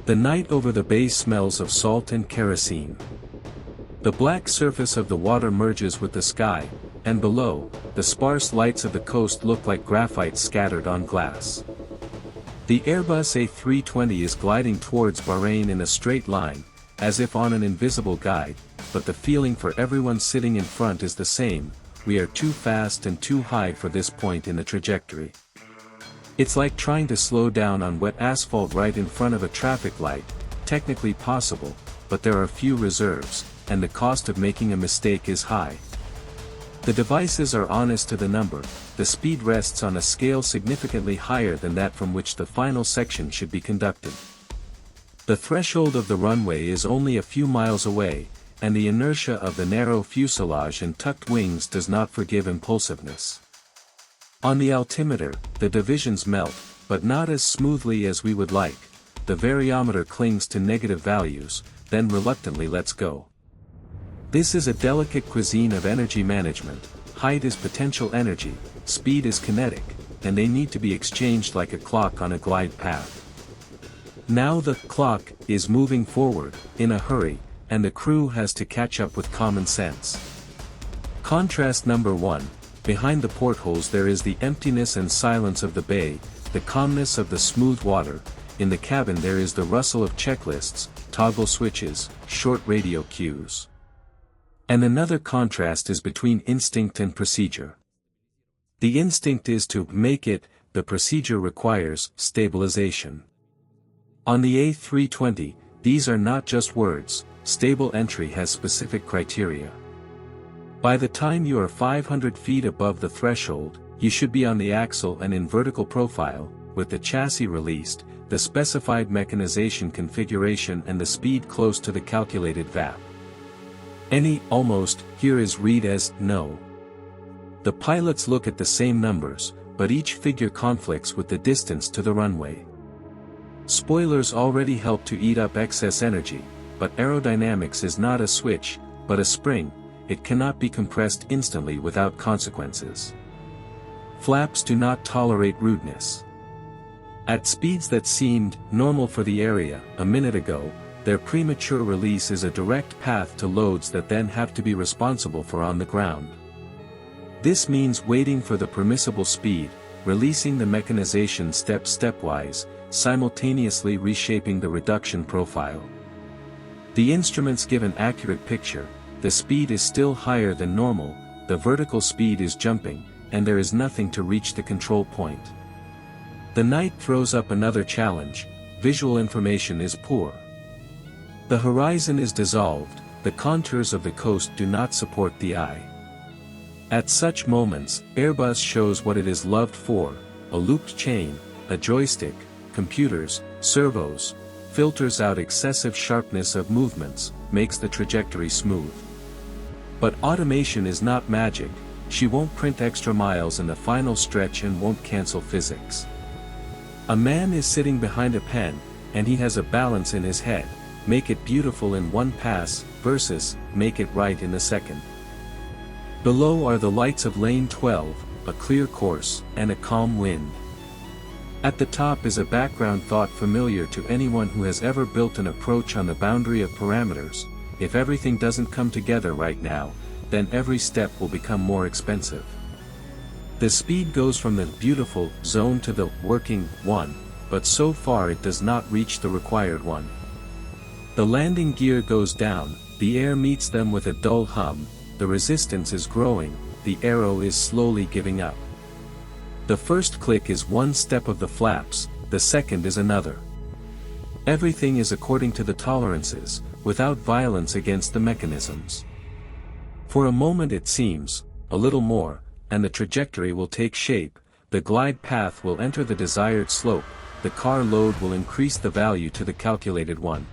The night over the bay smells of salt and kerosene. The black surface of the water merges with the sky, and below, the sparse lights of the coast look like graphite scattered on glass. The Airbus A320 is gliding towards Bahrain in a straight line, as if on an invisible guide, but the feeling for everyone sitting in front is the same: we are too fast and too high for this point in the trajectory. It's like trying to slow down on wet asphalt right in front of a traffic light, technically possible, but there are few reserves, and the cost of making a mistake is high. The devices are honest to the number. The speed rests on a scale significantly higher than that from which the final section should be conducted. The threshold of the runway is only a few miles away, and the inertia of the narrow fuselage and tucked wings does not forgive impulsiveness. On the altimeter, the divisions melt, but not as smoothly as we would like. The variometer clings to negative values, then reluctantly lets go. This is a delicate cuisine of energy management. Height is potential energy, speed is kinetic, and they need to be exchanged like a clock on a glide path. Now the clock is moving forward, in a hurry, and the crew has to catch up with common sense. Contrast number 1. Behind the portholes there is the emptiness and silence of the bay, the calmness of the smooth water. In the cabin there is the rustle of checklists, toggle switches, short radio cues. And another contrast is between instinct and procedure. The instinct is to make it, the procedure requires stabilization. On the A320, these are not just words. Stable entry has specific criteria. By the time you are 500 feet above the threshold, you should be on the axle and in vertical profile, with the chassis released, the specified mechanization configuration and the speed close to the calculated VAP. Any almost here is read as no. The pilots look at the same numbers, but each figure conflicts with the distance to the runway. Spoilers already help to eat up excess energy, but aerodynamics is not a switch, but a spring. It cannot be compressed instantly without consequences. Flaps do not tolerate rudeness. At speeds that seemed normal for the area a minute ago, their premature release is a direct path to loads that then have to be responsible for on the ground. This means waiting for the permissible speed, releasing the mechanization stepwise, simultaneously reshaping the reduction profile. The instruments give an accurate picture. The speed is still higher than normal, the vertical speed is jumping, and there is nothing to reach the control point. The night throws up another challenge: visual information is poor. The horizon is dissolved, the contours of the coast do not support the eye. At such moments, Airbus shows what it is loved for: a looped chain, a joystick, computers, servos, filters out excessive sharpness of movements, makes the trajectory smooth. But automation is not magic. She won't print extra miles in the final stretch and won't cancel physics. A man is sitting behind a pen, and he has a balance in his head: make it beautiful in one pass, versus, make it right in the second. Below are the lights of lane 12, a clear course, and a calm wind. At the top is a background thought familiar to anyone who has ever built an approach on the boundary of parameters: if everything doesn't come together right now, then every step will become more expensive. The speed goes from the beautiful zone to the working one, but so far it does not reach the required one. The landing gear goes down, the air meets them with a dull hum, the resistance is growing, the aero is slowly giving up. The first click is one step of the flaps, the second is another. Everything is according to the tolerances, without violence against the mechanisms. For a moment it seems, a little more, and the trajectory will take shape, the glide path will enter the desired slope, the car load will increase the value to the calculated one.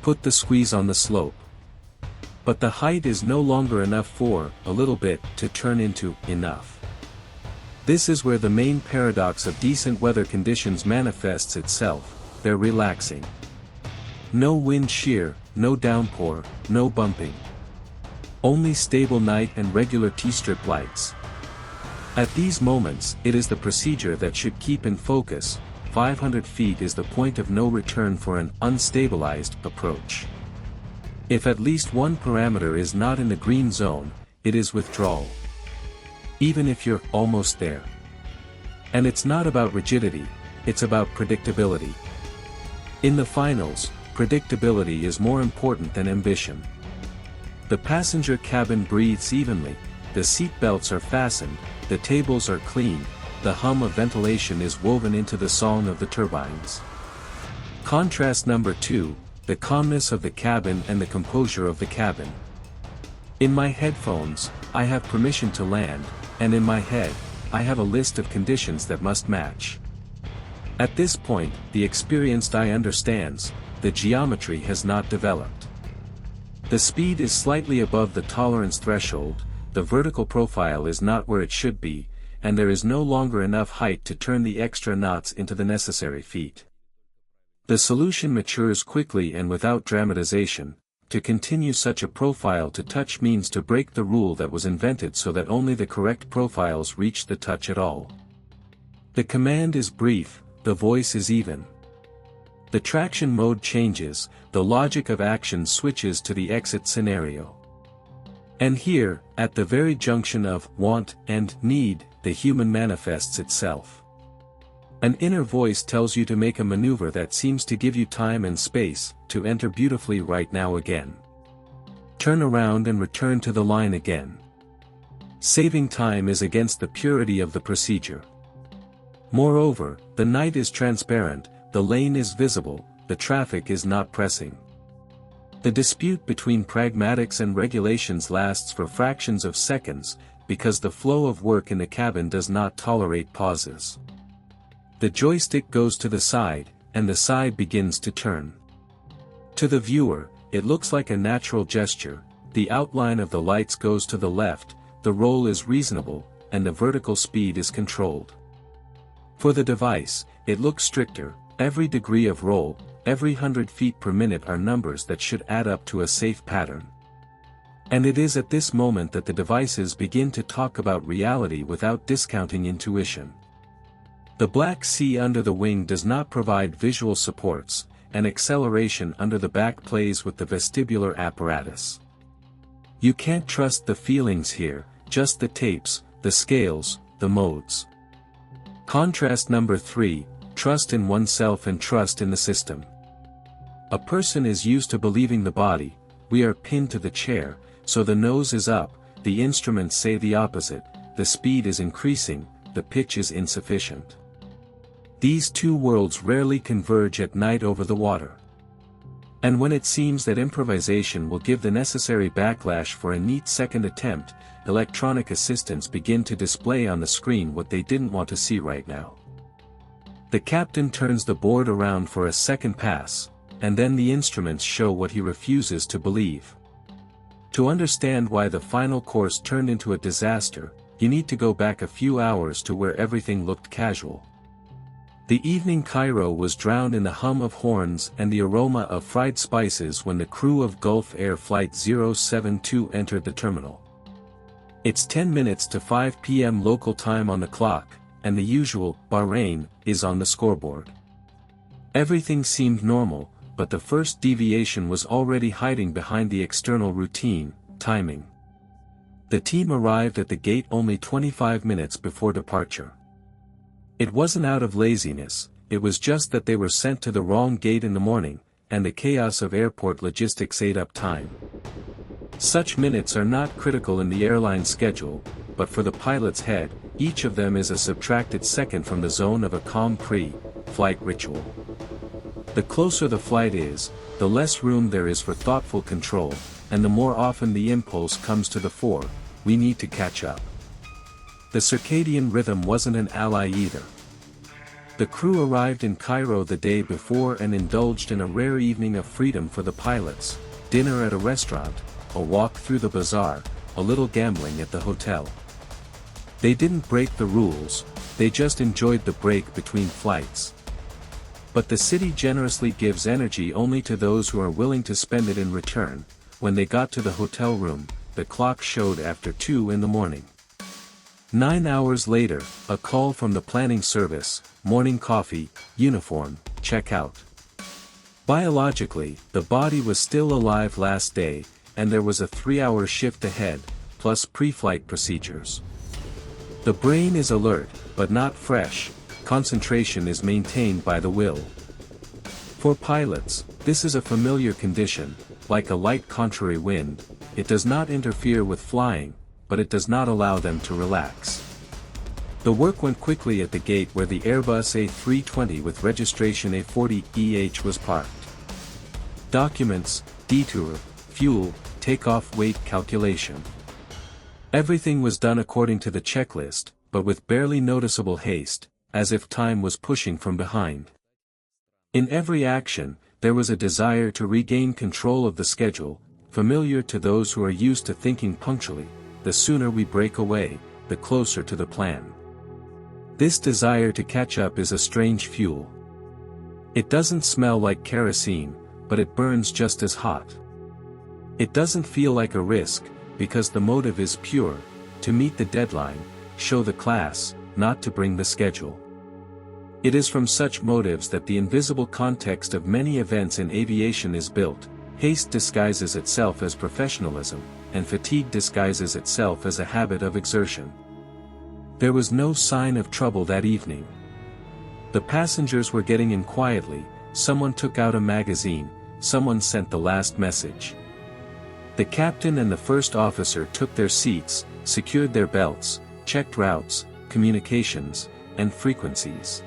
Put the squeeze on the slope. But the height is no longer enough for, a little bit, to turn into, enough. This is where the main paradox of decent weather conditions manifests itself: they're relaxing. No wind shear, no downpour, no bumping. Only stable night and regular T-strip lights. At these moments, it is the procedure that should keep in focus, 500 feet is the point of no return for an unstabilized approach. If at least one parameter is not in the green zone, it is withdrawal. Even if you're almost there. And it's not about rigidity, it's about predictability. In the finals, predictability is more important than ambition. The passenger cabin breathes evenly, the seat belts are fastened, the tables are clean, the hum of ventilation is woven into the song of the turbines. Contrast number 2, the calmness of the cabin and the composure of the cabin. In my headphones, I have permission to land, and in my head, I have a list of conditions that must match. At this point, the experienced eye understands, the geometry has not developed. The speed is slightly above the tolerance threshold, the vertical profile is not where it should be, and there is no longer enough height to turn the extra knots into the necessary feet. The solution matures quickly and without dramatization. To continue such a profile to touch means to break the rule that was invented so that only the correct profiles reach the touch at all. The command is brief, the voice is even. The traction mode changes, the logic of action switches to the exit scenario. And here, at the very junction of want and need, the human manifests itself. An inner voice tells you to make a maneuver that seems to give you time and space, to enter beautifully right now again. Turn around and return to the line again. Saving time is against the purity of the procedure. Moreover, the night is transparent, the lane is visible, the traffic is not pressing. The dispute between pragmatics and regulations lasts for fractions of seconds, because the flow of work in the cabin does not tolerate pauses. The joystick goes to the side, and the side begins to turn. To the viewer, it looks like a natural gesture, the outline of the lights goes to the left, the roll is reasonable, and the vertical speed is controlled. For the device, it looks stricter, every degree of roll, every 100 feet per minute are numbers that should add up to a safe pattern. And it is at this moment that the devices begin to talk about reality without discounting intuition. The black sea under the wing does not provide visual supports, and acceleration under the back plays with the vestibular apparatus. You can't trust the feelings here, just the tapes, the scales, the modes. Contrast number 3, trust in oneself and trust in the system. A person is used to believing the body, we are pinned to the chair, so the nose is up, the instruments say the opposite, the speed is increasing, the pitch is insufficient. These two worlds rarely converge at night over the water. And when it seems that improvisation will give the necessary backlash for a neat second attempt, electronic assistants begin to display on the screen what they didn't want to see right now. The captain turns the board around for a second pass, and then the instruments show what he refuses to believe. To understand why the final course turned into a disaster, you need to go back a few hours to where everything looked casual. The evening Cairo was drowned in the hum of horns and the aroma of fried spices when the crew of Gulf Air Flight 072 entered the terminal. It's 10 minutes to 5 p.m. local time on the clock, and the usual Bahrain is on the scoreboard. Everything seemed normal, but the first deviation was already hiding behind the external routine, timing. The team arrived at the gate only 25 minutes before departure. It wasn't out of laziness, it was just that they were sent to the wrong gate in the morning, and the chaos of airport logistics ate up time. Such minutes are not critical in the airline schedule, but for the pilot's head, each of them is a subtracted second from the zone of a calm pre-flight ritual. The closer the flight is, the less room there is for thoughtful control, and the more often the impulse comes to the fore, we need to catch up. The circadian rhythm wasn't an ally either. The crew arrived in Cairo the day before and indulged in a rare evening of freedom for the pilots, dinner at a restaurant, a walk through the bazaar, a little gambling at the hotel. They didn't break the rules, they just enjoyed the break between flights. But the city generously gives energy only to those who are willing to spend it in return. When they got to the hotel room, the clock showed after 2 in the morning. 9 hours later, a call from the planning service, morning coffee, uniform, check out. Biologically, the body was still alive last day, and there was a 3-hour shift ahead, plus pre-flight procedures. The brain is alert, but not fresh, concentration is maintained by the will. For pilots, this is a familiar condition, like a light contrary wind. It does not interfere with flying, but it does not allow them to relax. The work went quickly at the gate where the Airbus A320 with registration A40EH was parked. Documents, detour, fuel, takeoff weight calculation. Everything was done according to the checklist, but with barely noticeable haste, as if time was pushing from behind. In every action, there was a desire to regain control of the schedule, familiar to those who are used to thinking punctually. The sooner we break away, the closer to the plan. This desire to catch up is a strange fuel. It doesn't smell like kerosene, but it burns just as hot. It doesn't feel like a risk, because the motive is pure, to meet the deadline, show the class, not to bring the schedule. It is from such motives that the invisible context of many events in aviation is built. Haste disguises itself as professionalism, and fatigue disguises itself as a habit of exertion. There was no sign of trouble that evening. The passengers were getting in quietly, someone took out a magazine, someone sent the last message. The captain and the first officer took their seats, secured their belts, checked routes, communications, and frequencies.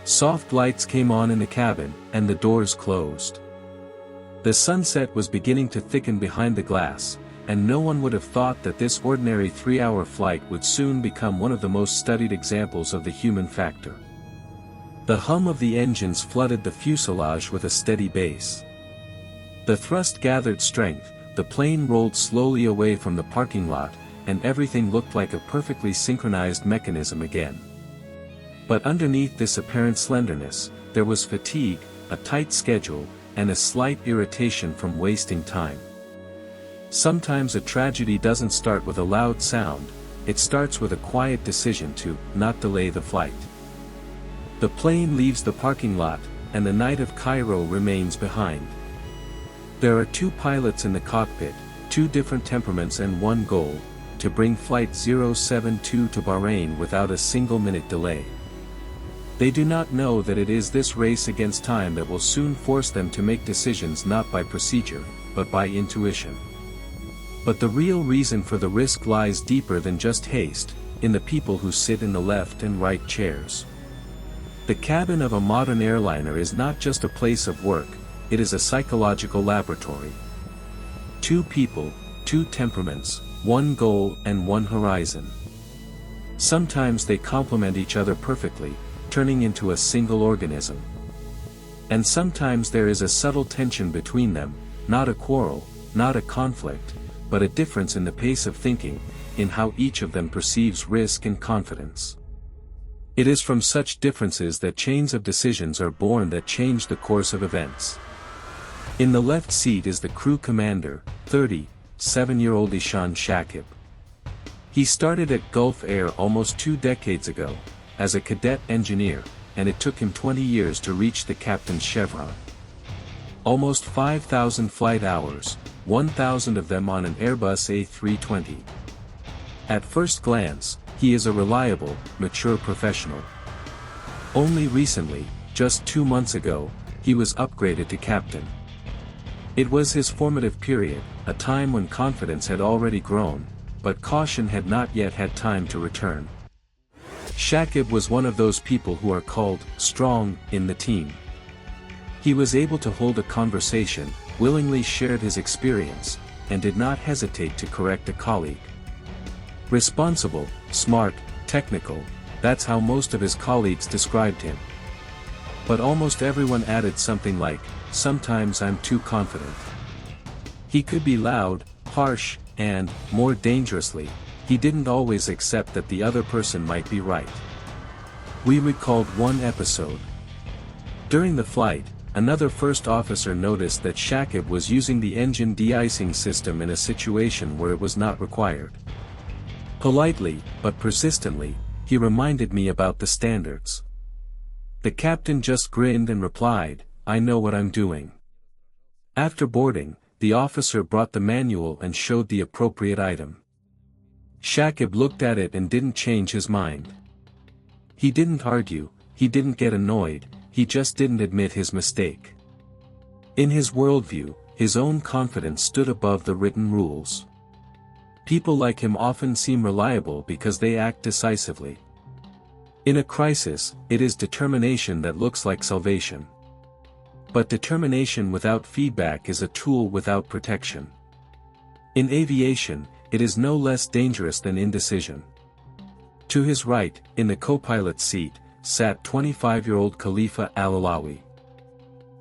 Soft lights came on in the cabin, and the doors closed. The sunset was beginning to thicken behind the glass, and no one would have thought that this ordinary 3-hour flight would soon become one of the most studied examples of the human factor. The hum of the engines flooded the fuselage with a steady bass. The thrust gathered strength, the plane rolled slowly away from the parking lot, and everything looked like a perfectly synchronized mechanism again. But underneath this apparent slenderness, there was fatigue, a tight schedule, and a slight irritation from wasting time. Sometimes a tragedy doesn't start with a loud sound, it starts with a quiet decision to not delay the flight. The plane leaves the parking lot, and the night of Cairo remains behind. There are 2 pilots in the cockpit, 2 different temperaments and one goal, to bring Flight 072 to Bahrain without a single minute delay. They do not know that it is this race against time that will soon force them to make decisions not by procedure, but by intuition. But the real reason for the risk lies deeper than just haste, in the people who sit in the left and right chairs. The cabin of a modern airliner is not just a place of work, it is a psychological laboratory. 2 people, 2 temperaments, 1 goal and 1 horizon. Sometimes they complement each other perfectly, turning into a single organism. And sometimes there is a subtle tension between them, not a quarrel, not a conflict, but a difference in the pace of thinking, in how each of them perceives risk and confidence. It is from such differences that chains of decisions are born that change the course of events. In the left seat is the crew commander, 37-year-old Ishan Shakib. He started at Gulf Air almost 2 decades ago, as a cadet engineer, and it took him 20 years to reach the captain's chevron. Almost 5,000 flight hours, 1,000 of them on an Airbus A320. At first glance, he is a reliable, mature professional. Only recently, just 2 months ago, he was upgraded to captain. It was his formative period, a time when confidence had already grown, but caution had not yet had time to return. Shakib was one of those people who are called strong in the team. He was able to hold a conversation, willingly shared his experience, and did not hesitate to correct a colleague. Responsible, smart, technical, that's how most of his colleagues described him. But almost everyone added something like, "Sometimes I'm too confident." He could be loud, harsh, and, more dangerously, he didn't always accept that the other person might be right. We recalled one episode. During the flight, another first officer noticed that Shakib was using the engine de-icing system in a situation where it was not required. Politely, but persistently, he reminded me about the standards. The captain just grinned and replied, "I know what I'm doing." After boarding, the officer brought the manual and showed the appropriate item. Shakib looked at it and didn't change his mind. He didn't argue, he didn't get annoyed, he just didn't admit his mistake. In his worldview, his own confidence stood above the written rules. People like him often seem reliable because they act decisively. In a crisis, it is determination that looks like salvation. But determination without feedback is a tool without protection. In aviation, it is no less dangerous than indecision. To his right, in the co-pilot's seat, sat 25-year-old Khalifa Al-Alawi.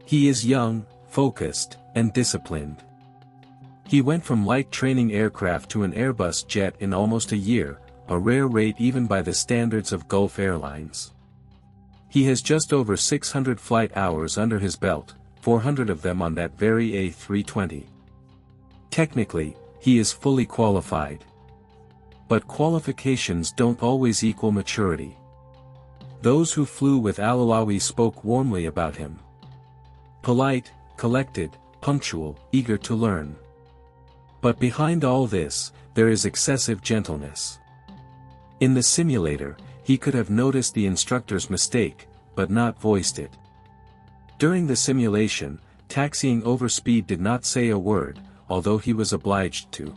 He is young, focused, and disciplined. He went from light training aircraft to an Airbus jet in almost a year, a rare rate even by the standards of Gulf airlines. He has just over 600 flight hours under his belt, 400 of them on that very A320. Technically, he is fully qualified. But qualifications don't always equal maturity. Those who flew with Al-Alawi spoke warmly about him. Polite, collected, punctual, eager to learn. But behind all this, there is excessive gentleness. In the simulator, he could have noticed the instructor's mistake, but not voiced it. During the simulation, taxiing over speed did not say a word, although he was obliged to.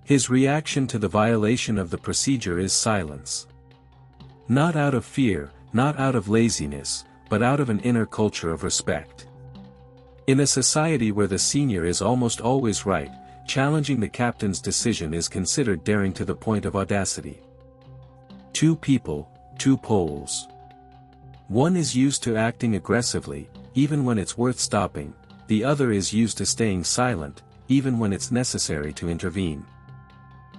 His reaction to the violation of the procedure is silence. Not out of fear, not out of laziness, but out of an inner culture of respect. In a society where the senior is almost always right, challenging the captain's decision is considered daring to the point of audacity. Two people, two poles. One is used to acting aggressively, even when it's worth stopping, the other is used to staying silent, even when it's necessary to intervene.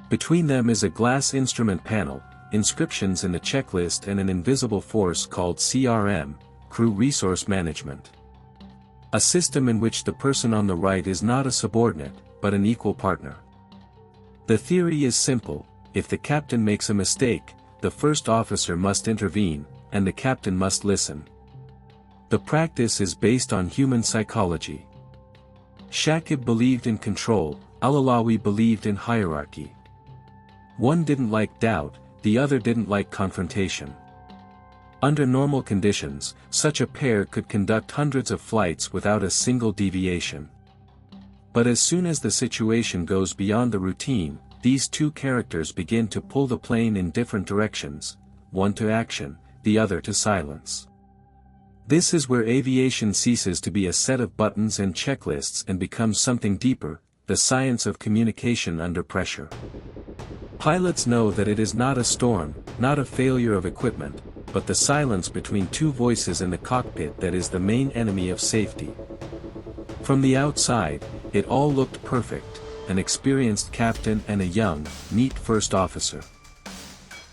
Between them is a glass instrument panel, inscriptions in the checklist and an invisible force called CRM, Crew Resource Management. A system in which the person on the right is not a subordinate, but an equal partner. The theory is simple: if the captain makes a mistake, the first officer must intervene, and the captain must listen. The practice is based on human psychology. Shakib believed in control, Al-Alawi believed in hierarchy. One didn't like doubt, the other didn't like confrontation. Under normal conditions, such a pair could conduct hundreds of flights without a single deviation. But as soon as the situation goes beyond the routine, these two characters begin to pull the plane in different directions, one to action, the other to silence. This is where aviation ceases to be a set of buttons and checklists and becomes something deeper, the science of communication under pressure. Pilots know that it is not a storm, not a failure of equipment, but the silence between two voices in the cockpit that is the main enemy of safety. From the outside, it all looked perfect: an experienced captain and a young, neat first officer.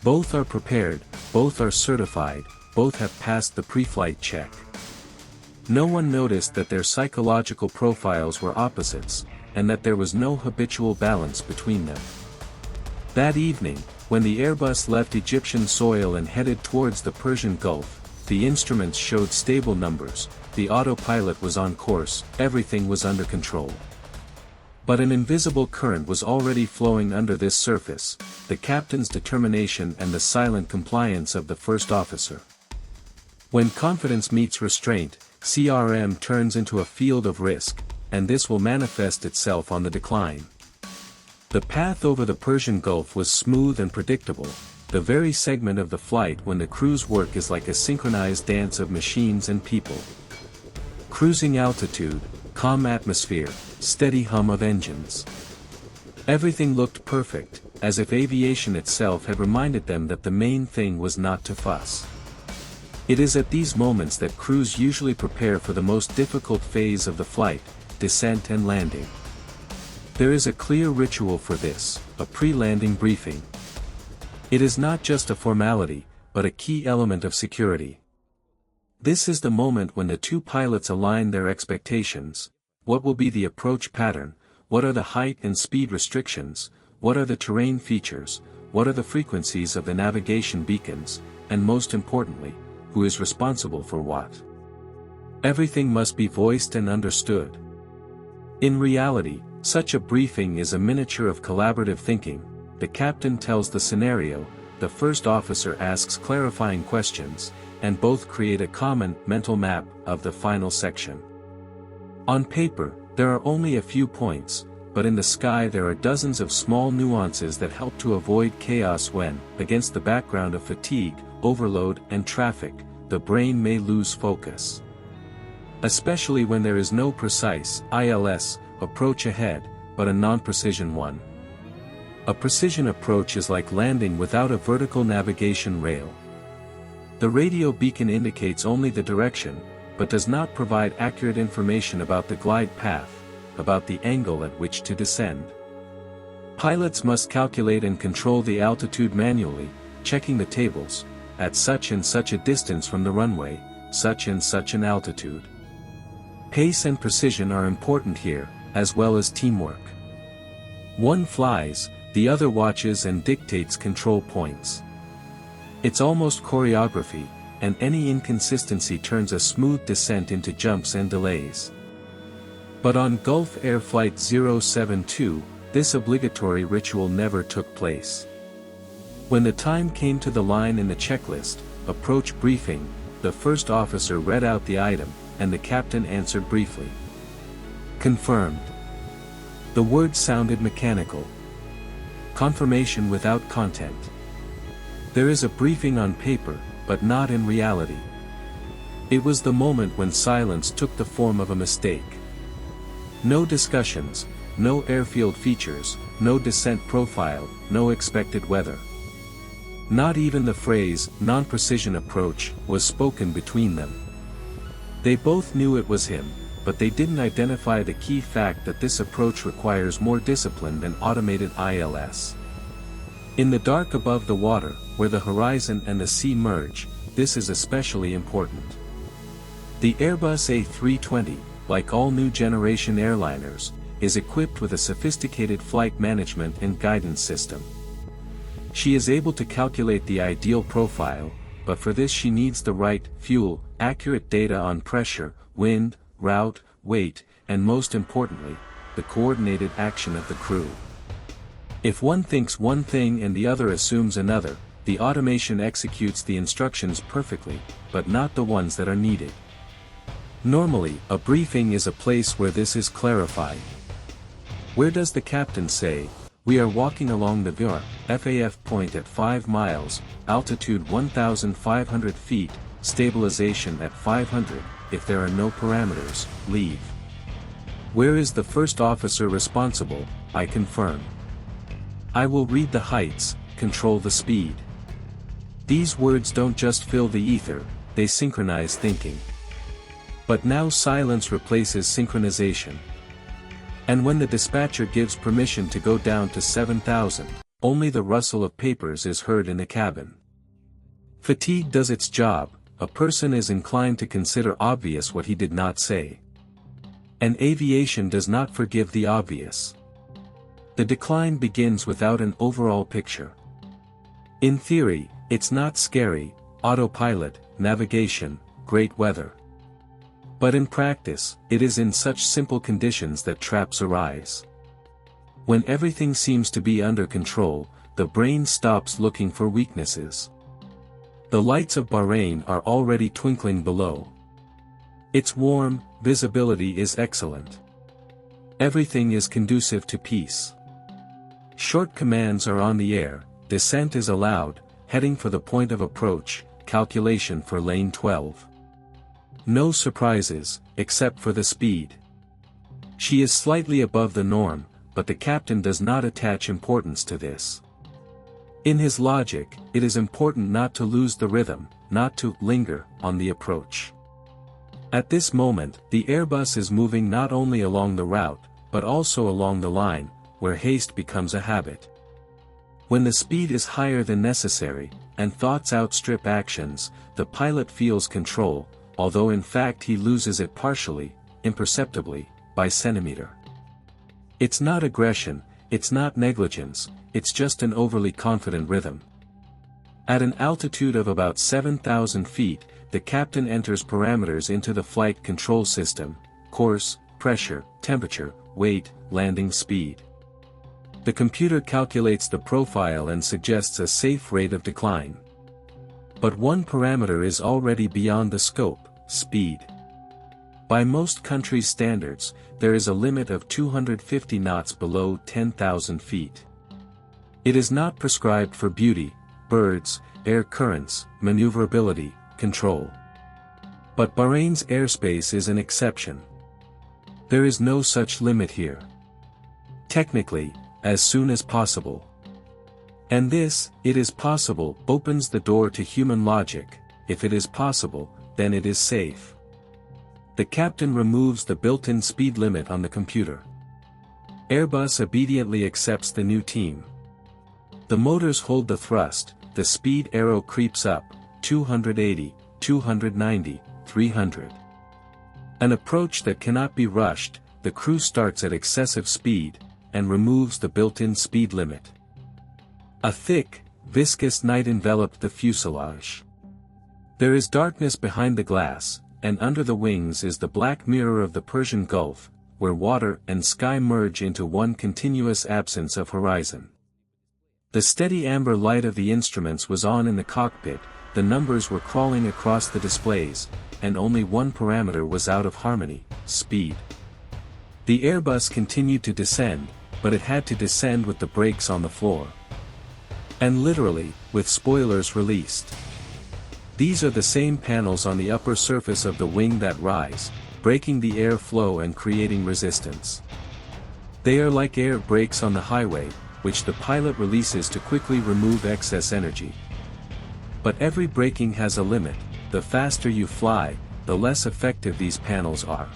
Both are prepared, both are certified, both have passed the pre-flight check. No one noticed that their psychological profiles were opposites, and that there was no habitual balance between them. That evening, when the Airbus left Egyptian soil and headed towards the Persian Gulf, the instruments showed stable numbers, the autopilot was on course, everything was under control. But an invisible current was already flowing under this surface: the captain's determination and the silent compliance of the first officer. When confidence meets restraint, CRM turns into a field of risk, and this will manifest itself on the decline. The path over the Persian Gulf was smooth and predictable, the very segment of the flight when the crew's work is like a synchronized dance of machines and people. Cruising altitude, calm atmosphere, steady hum of engines. Everything looked perfect, as if aviation itself had reminded them that the main thing was not to fuss. It is at these moments that crews usually prepare for the most difficult phase of the flight: descent and landing. There is a clear ritual for this, a pre-landing briefing. It is not just a formality, but a key element of security. This is the moment when the two pilots align their expectations: what will be the approach pattern, what are the height and speed restrictions, what are the terrain features, what are the frequencies of the navigation beacons, and most importantly, who is responsible for what. Everything must be voiced and understood. In reality, such a briefing is a miniature of collaborative thinking. The captain tells the scenario, the first officer asks clarifying questions, and both create a common mental map of the final section. On paper, there are only a few points, but in the sky there are dozens of small nuances that help to avoid chaos when, against the background of fatigue, overload, and traffic, the brain may lose focus. Especially when there is no precise ILS approach ahead, but a non-precision one. A precision approach is like landing without a vertical navigation rail. The radio beacon indicates only the direction, but does not provide accurate information about the glide path, about the angle at which to descend. Pilots must calculate and control the altitude manually, checking the tables, at such and such a distance from the runway, such and such an altitude. Pace and precision are important here, as well as teamwork. One flies, the other watches and dictates control points. It's almost choreography, and any inconsistency turns a smooth descent into jumps and delays. But on Gulf Air Flight 072, this obligatory ritual never took place. When the time came to the line in the checklist, approach briefing, the first officer read out the item, and the captain answered briefly. Confirmed. The word sounded mechanical. Confirmation without content. There is a briefing on paper, but not in reality. It was the moment when silence took the form of a mistake. No discussions, no airfield features, no descent profile, no expected weather. Not even the phrase, non-precision approach, was spoken between them. They both knew it was him, but they didn't identify the key fact that this approach requires more discipline than automated ILS. In the dark above the water, where the horizon and the sea merge, this is especially important. The Airbus A320, like all new generation airliners, is equipped with a sophisticated flight management and guidance system. She is able to calculate the ideal profile, but for this she needs the right fuel, accurate data on pressure, wind, route, weight, and most importantly, the coordinated action of the crew. If one thinks one thing and the other assumes another, the automation executes the instructions perfectly, but not the ones that are needed. Normally, a briefing is a place where this is clarified. Where does the captain say, "We are walking along the VIR, FAF point at 5 miles, altitude 1,500 feet, stabilization at 500, if there are no parameters, leave"? Where is the first officer responsible? "I confirm. I will read the heights, control the speed." These words don't just fill the ether, they synchronize thinking. But now silence replaces synchronization. And when the dispatcher gives permission to go down to 7,000, only the rustle of papers is heard in the cabin. Fatigue does its job. A person is inclined to consider obvious what he did not say. And aviation does not forgive the obvious. The decline begins without an overall picture. In theory, it's not scary, autopilot, navigation, great weather. But in practice, it is in such simple conditions that traps arise. When everything seems to be under control, the brain stops looking for weaknesses. The lights of Bahrain are already twinkling below. It's warm, visibility is excellent. Everything is conducive to peace. Short commands are on the air, descent is allowed, heading for the point of approach, calculation for lane 12. No surprises, except for the speed. She is slightly above the norm, but the captain does not attach importance to this. In his logic, it is important not to lose the rhythm, not to linger on the approach. At this moment, the Airbus is moving not only along the route, but also along the line, where haste becomes a habit. When the speed is higher than necessary, and thoughts outstrip actions, the pilot feels control, although in fact he loses it partially, imperceptibly, by centimeter. It's not aggression, it's not negligence, it's just an overly confident rhythm. At an altitude of about 7,000 feet, the captain enters parameters into the flight control system: course, pressure, temperature, weight, landing speed. The computer calculates the profile and suggests a safe rate of decline. But one parameter is already beyond the scope: speed. By most countries' standards, there is a limit of 250 knots below 10,000 feet. It is not prescribed for beauty, birds, air currents, maneuverability, control. But Bahrain's airspace is an exception. There is no such limit here. Technically, as soon as possible. And this, "it is possible," opens the door to human logic: if it is possible, then it is safe. The captain removes the built-in speed limit on the computer. Airbus obediently accepts the new team. The motors hold the thrust, the speed arrow creeps up: 280, 290, 300. An approach that cannot be rushed. The crew starts at excessive speed, and removes the built-in speed limit. A thick, viscous night enveloped the fuselage. There is darkness behind the glass, and under the wings is the black mirror of the Persian Gulf, where water and sky merge into one continuous absence of horizon. The steady amber light of the instruments was on in the cockpit, the numbers were crawling across the displays, and only one parameter was out of harmony: speed. The Airbus continued to descend, but it had to descend with the brakes on the floor. And literally, with spoilers released. These are the same panels on the upper surface of the wing that rise, breaking the air flow and creating resistance. They are like air brakes on the highway, which the pilot releases to quickly remove excess energy. But every braking has a limit: the faster you fly, the less effective these panels are.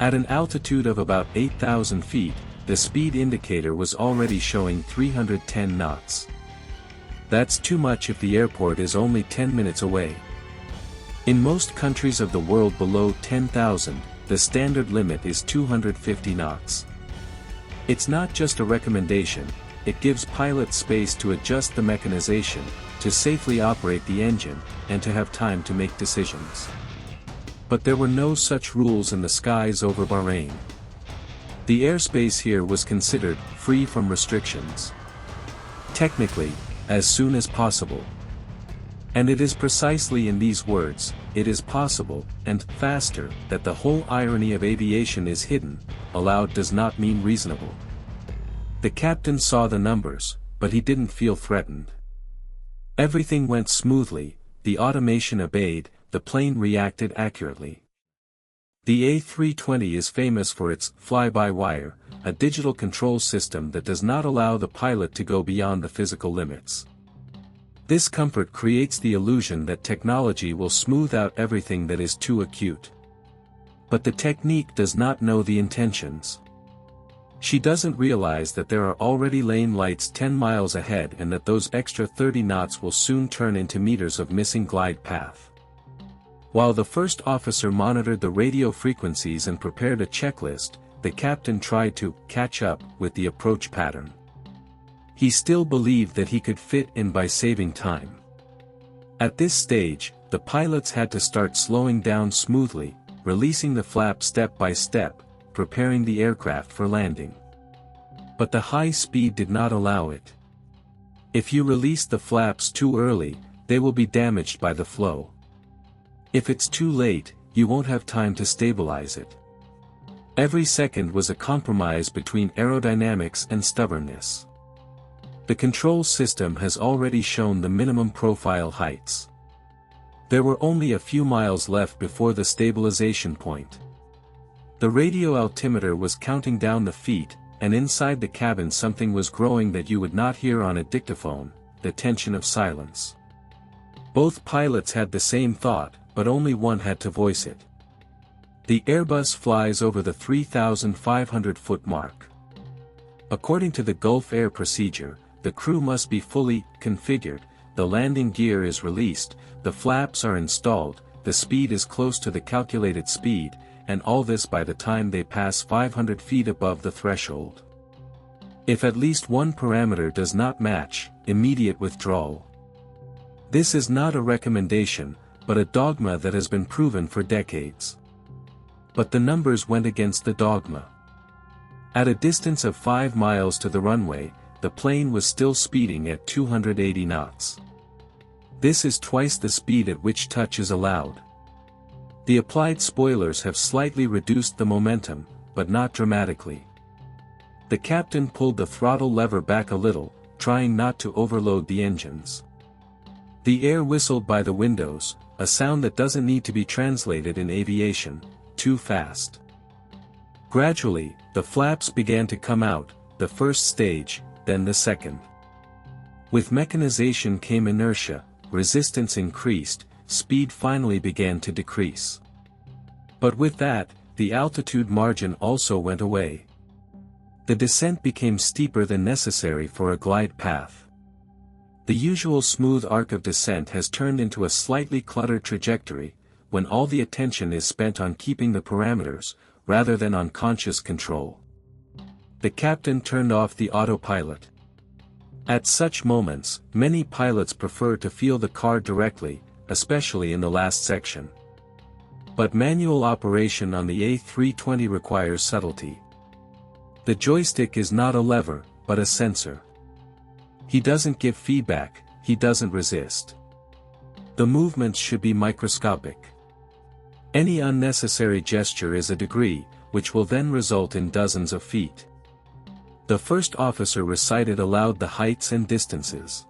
At an altitude of about 8,000 feet, the speed indicator was already showing 310 knots. That's too much if the airport is only 10 minutes away. In most countries of the world below 10,000, the standard limit is 250 knots. It's not just a recommendation, it gives pilots space to adjust the mechanization, to safely operate the engine, and to have time to make decisions. But there were no such rules in the skies over Bahrain. The airspace here was considered free from restrictions. Technically, as soon as possible. And it is precisely in these words, "it is possible," and "faster," that the whole irony of aviation is hidden. Allowed does not mean reasonable. The captain saw the numbers, but he didn't feel threatened. Everything went smoothly, the automation obeyed, the plane reacted accurately. The A320 is famous for its fly-by-wire, a digital control system that does not allow the pilot to go beyond the physical limits. This comfort creates the illusion that technology will smooth out everything that is too acute. But the technique does not know the intentions. She doesn't realize that there are already lane lights 10 miles ahead and that those extra 30 knots will soon turn into meters of missing glide path. While the first officer monitored the radio frequencies and prepared a checklist, the captain tried to catch up with the approach pattern. He still believed that he could fit in by saving time. At this stage, the pilots had to start slowing down smoothly, releasing the flap step by step, preparing the aircraft for landing. But the high speed did not allow it. If you release the flaps too early, they will be damaged by the flow. If it's too late, you won't have time to stabilize it. Every second was a compromise between aerodynamics and stubbornness. The control system has already shown the minimum profile heights. There were only a few miles left before the stabilization point. The radio altimeter was counting down the feet, and inside the cabin something was growing that you would not hear on a dictaphone: the tension of silence. Both pilots had the same thought, but only one had to voice it. The Airbus flies over the 3,500-foot mark. According to the Gulf Air procedure, the crew must be fully configured, the landing gear is released, the flaps are installed, the speed is close to the calculated speed, and all this by the time they pass 500 feet above the threshold. If at least one parameter does not match, immediate withdrawal. This is not a recommendation, but a dogma that has been proven for decades. But the numbers went against the dogma. At a distance of 5 miles to the runway, the plane was still speeding at 280 knots. This is twice the speed at which touch is allowed. The applied spoilers have slightly reduced the momentum, but not dramatically. The captain pulled the throttle lever back a little, trying not to overload the engines. The air whistled by the windows, a sound that doesn't need to be translated in aviation, too fast. Gradually, the flaps began to come out, the first stage, then the second. With mechanization came inertia, resistance increased, speed finally began to decrease. But with that, the altitude margin also went away. The descent became steeper than necessary for a glide path. The usual smooth arc of descent has turned into a slightly cluttered trajectory, when all the attention is spent on keeping the parameters, rather than on conscious control. The captain turned off the autopilot. At such moments, many pilots prefer to feel the car directly, especially in the last section. But manual operation on the A320 requires subtlety. The joystick is not a lever, but a sensor. He doesn't give feedback, he doesn't resist. The movements should be microscopic. Any unnecessary gesture is a degree, which will then result in dozens of feet. The first officer recited aloud the heights and distances.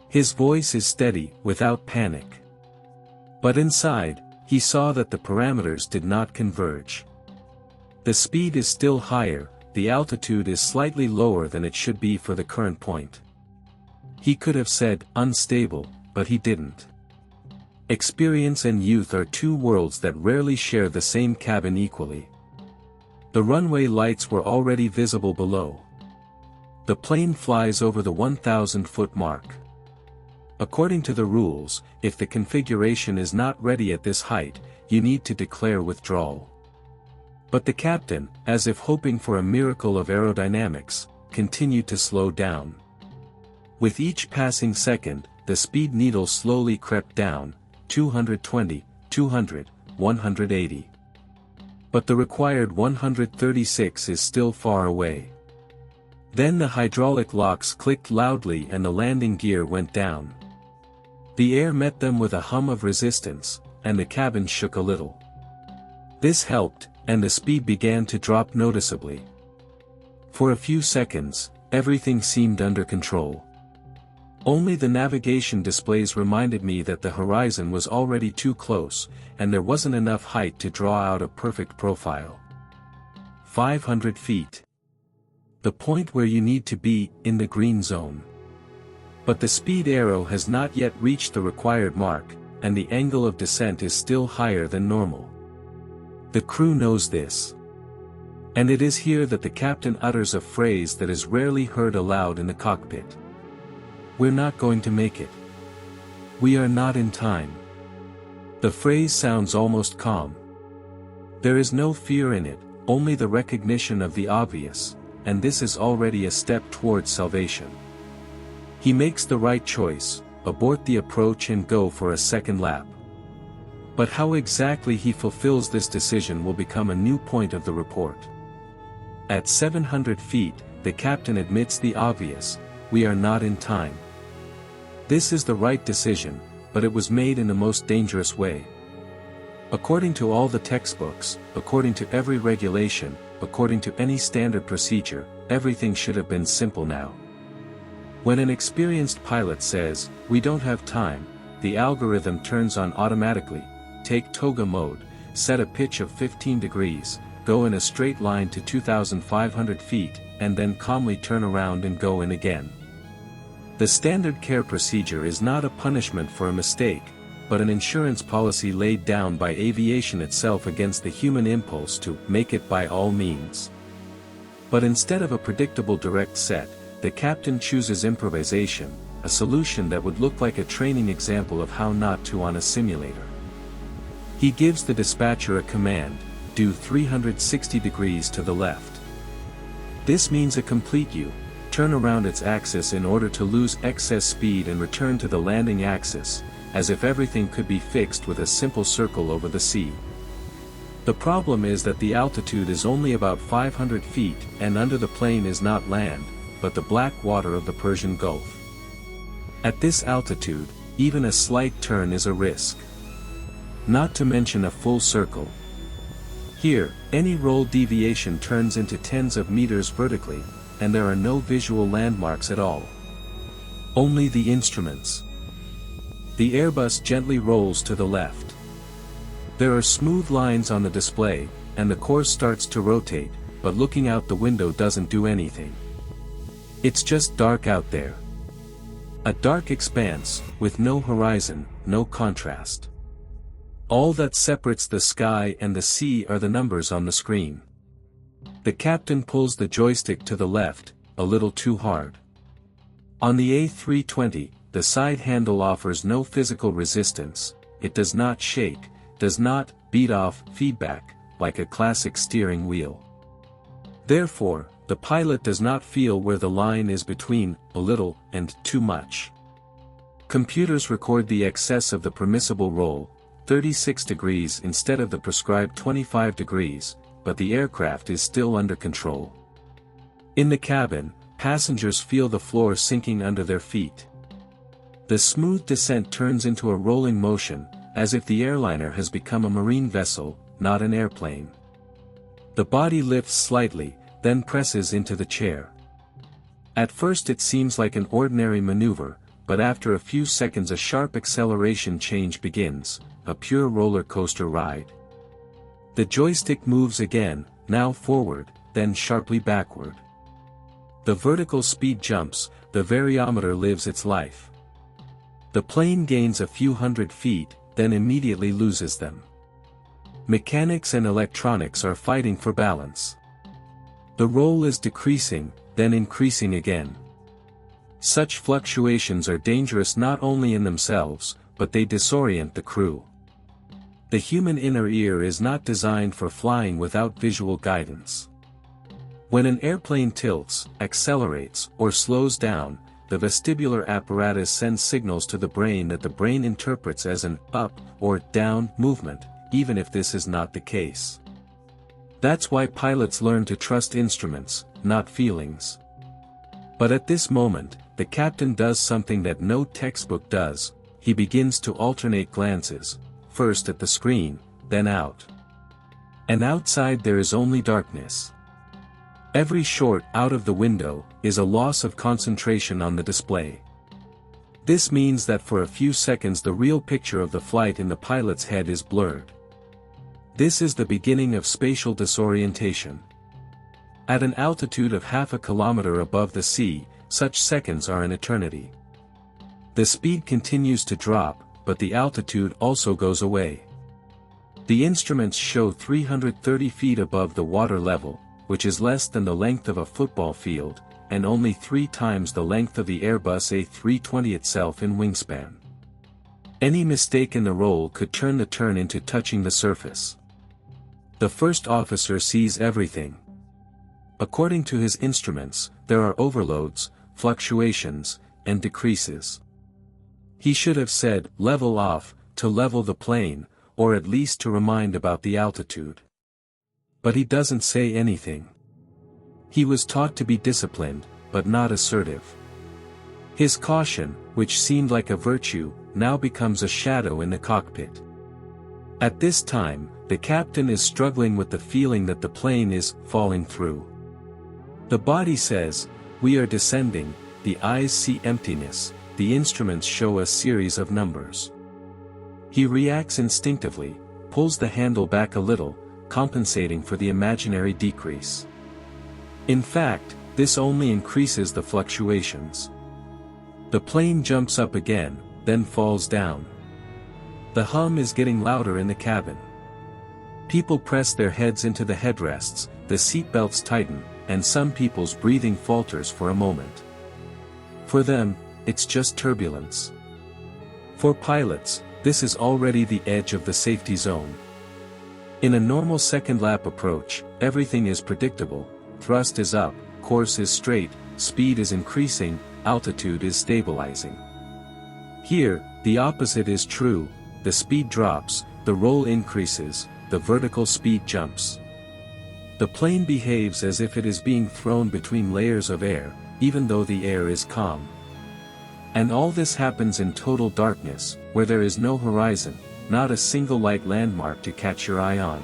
His voice is steady, without panic. But inside, he saw that the parameters did not converge. The speed is still higher, the altitude is slightly lower than it should be for the current point. He could have said, unstable, but he didn't. Experience and youth are two worlds that rarely share the same cabin equally. The runway lights were already visible below. The plane flies over the 1,000-foot mark. According to the rules, if the configuration is not ready at this height, you need to declare withdrawal. But the captain, as if hoping for a miracle of aerodynamics, continued to slow down. With each passing second, the speed needle slowly crept down, 220, 200, 180. But the required 136 is still far away. Then the hydraulic locks clicked loudly and the landing gear went down. The air met them with a hum of resistance, and the cabin shook a little. This helped, and the speed began to drop noticeably. For a few seconds, everything seemed under control. Only the navigation displays reminded me that the horizon was already too close, and there wasn't enough height to draw out a perfect profile. 500 feet. The point where you need to be, in the green zone. But the speed arrow has not yet reached the required mark, and the angle of descent is still higher than normal. The crew knows this. And it is here that the captain utters a phrase that is rarely heard aloud in the cockpit. We're not going to make it. We are not in time. The phrase sounds almost calm. There is no fear in it, only the recognition of the obvious, and this is already a step towards salvation. He makes the right choice, abort the approach and go for a second lap. But how exactly he fulfills this decision will become a new point of the report. At 700 feet, the captain admits the obvious, we are not in time. This is the right decision, but it was made in the most dangerous way. According to all the textbooks, according to every regulation, according to any standard procedure, everything should have been simple now. When an experienced pilot says, we don't have time, the algorithm turns on automatically. Take toga mode, set a pitch of 15 degrees, go in a straight line to 2,500 feet, and then calmly turn around and go in again. The standard care procedure is not a punishment for a mistake, but an insurance policy laid down by aviation itself against the human impulse to make it by all means. But instead of a predictable direct set, the captain chooses improvisation, a solution that would look like a training example of how not to on a simulator. He gives the dispatcher a command, do 360 degrees to the left. This means a complete U, turn around its axis in order to lose excess speed and return to the landing axis, as if everything could be fixed with a simple circle over the sea. The problem is that the altitude is only about 500 feet and under the plane is not land, but the black water of the Persian Gulf. At this altitude, even a slight turn is a risk. Not to mention a full circle. Here, any roll deviation turns into tens of meters vertically, and there are no visual landmarks at all. Only the instruments. The Airbus gently rolls to the left. There are smooth lines on the display, and the course starts to rotate, but looking out the window doesn't do anything. It's just dark out there. A dark expanse, with no horizon, no contrast. All that separates the sky and the sea are the numbers on the screen. The captain pulls the joystick to the left, a little too hard. On the A320, the side handle offers no physical resistance, it does not shake, does not beat off feedback, like a classic steering wheel. Therefore, the pilot does not feel where the line is between a little and too much. Computers record the excess of the permissible roll, 36 degrees instead of the prescribed 25 degrees, but the aircraft is still under control. In the cabin, passengers feel the floor sinking under their feet. The smooth descent turns into a rolling motion, as if the airliner has become a marine vessel, not an airplane. The body lifts slightly, then presses into the chair. At first it seems like an ordinary maneuver, but after a few seconds a sharp acceleration change begins, a pure roller coaster ride. The joystick moves again, now forward, then sharply backward. The vertical speed jumps, the variometer lives its life. The plane gains a few hundred feet, then immediately loses them. Mechanics and electronics are fighting for balance. The roll is decreasing, then increasing again. Such fluctuations are dangerous not only in themselves, but they disorient the crew. The human inner ear is not designed for flying without visual guidance. When an airplane tilts, accelerates, or slows down, the vestibular apparatus sends signals to the brain that the brain interprets as an up or down movement, even if this is not the case. That's why pilots learn to trust instruments, not feelings. But at this moment, the captain does something that no textbook does, he begins to alternate glances, first at the screen, then out. And outside there is only darkness. Every shot out of the window is a loss of concentration on the display. This means that for a few seconds the real picture of the flight in the pilot's head is blurred. This is the beginning of spatial disorientation. At an altitude of half a kilometer above the sea, such seconds are an eternity. The speed continues to drop, but the altitude also goes away. The instruments show 330 feet above the water level, which is less than the length of a football field, and only 3 times the length of the Airbus A320 itself in wingspan. Any mistake in the roll could turn the turn into touching the surface. The first officer sees everything. According to his instruments, there are overloads, fluctuations, and decreases. He should have said, level off, to level the plane, or at least to remind about the altitude. But he doesn't say anything. He was taught to be disciplined, but not assertive. His caution, which seemed like a virtue, now becomes a shadow in the cockpit. At this time, the captain is struggling with the feeling that the plane is falling through. The body says, we are descending, the eyes see emptiness, the instruments show a series of numbers. He reacts instinctively, pulls the handle back a little, compensating for the imaginary decrease. In fact, this only increases the fluctuations. The plane jumps up again, then falls down. The hum is getting louder in the cabin. People press their heads into the headrests, the seatbelts tighten, and some people's breathing falters for a moment. For them, it's just turbulence. For pilots, this is already the edge of the safety zone. In a normal second lap approach, everything is predictable, thrust is up, course is straight, speed is increasing, altitude is stabilizing. Here, the opposite is true, the speed drops, the roll increases, the vertical speed jumps. The plane behaves as if it is being thrown between layers of air, even though the air is calm. And all this happens in total darkness, where there is no horizon, not a single light landmark to catch your eye on.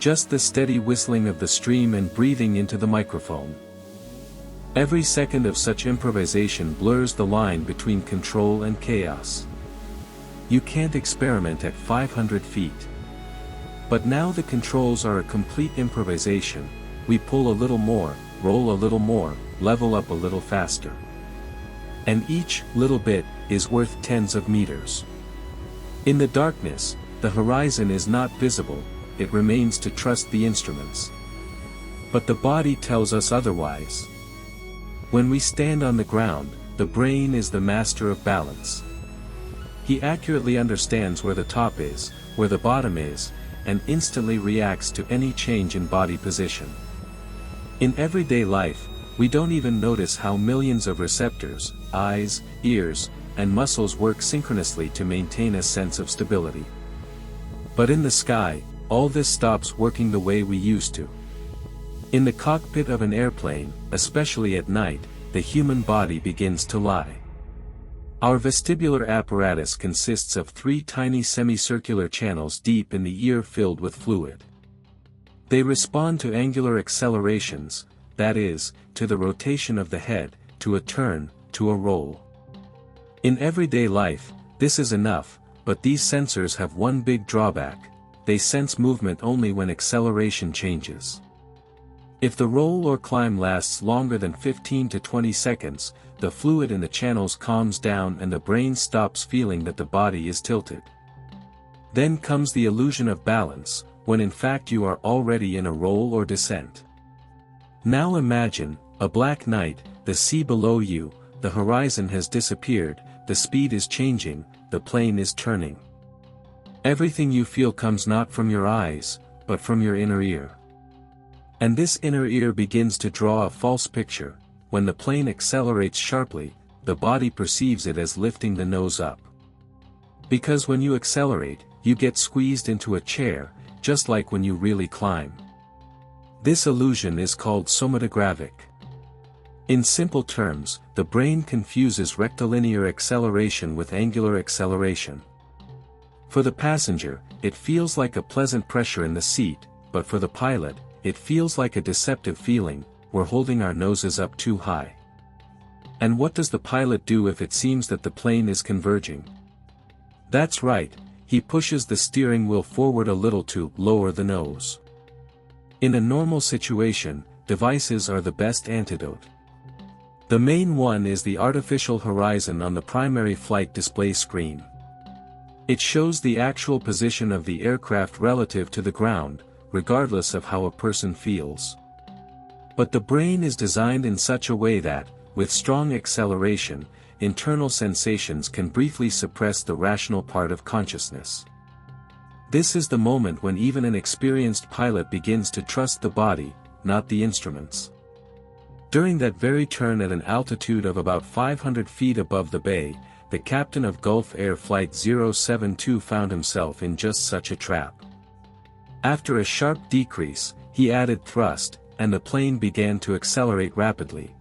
Just the steady whistling of the stream and breathing into the microphone. Every second of such improvisation blurs the line between control and chaos. You can't experiment at 500 feet. But now the controls are a complete improvisation. We pull a little more, roll a little more, level up a little faster. And each little bit is worth tens of meters. In the darkness, the horizon is not visible, it remains to trust the instruments. But the body tells us otherwise. When we stand on the ground, the brain is the master of balance. He accurately understands where the top is, where the bottom is, and instantly reacts to any change in body position. In everyday life, we don't even notice how millions of receptors, eyes, ears, and muscles work synchronously to maintain a sense of stability. But in the sky, all this stops working the way we used to. In the cockpit of an airplane, especially at night, the human body begins to lie. Our vestibular apparatus consists of 3 tiny semicircular channels deep in the ear filled with fluid. They respond to angular accelerations, that is, to the rotation of the head, to a turn, to a roll. In everyday life, this is enough, but these sensors have one big drawback: they sense movement only when acceleration changes. If the roll or climb lasts longer than 15 to 20 seconds, the fluid in the channels calms down and the brain stops feeling that the body is tilted. Then comes the illusion of balance, when in fact you are already in a roll or descent. Now imagine, a black night, the sea below you, the horizon has disappeared, the speed is changing, the plane is turning. Everything you feel comes not from your eyes, but from your inner ear. And this inner ear begins to draw a false picture. When the plane accelerates sharply, the body perceives it as lifting the nose up. Because when you accelerate, you get squeezed into a chair, just like when you really climb. This illusion is called somatogravic. In simple terms, the brain confuses rectilinear acceleration with angular acceleration. For the passenger, it feels like a pleasant pressure in the seat, but for the pilot, it feels like a deceptive feeling: we're holding our noses up too high. And what does the pilot do if it seems that the plane is converging? That's right, he pushes the steering wheel forward a little to lower the nose. In a normal situation, devices are the best antidote. The main one is the artificial horizon on the primary flight display screen. It shows the actual position of the aircraft relative to the ground, regardless of how a person feels. But the brain is designed in such a way that, with strong acceleration, internal sensations can briefly suppress the rational part of consciousness. This is the moment when even an experienced pilot begins to trust the body, not the instruments. During that very turn at an altitude of about 500 feet above the bay, the captain of Gulf Air Flight 072 found himself in just such a trap. After a sharp decrease, he added thrust, and the plane began to accelerate rapidly.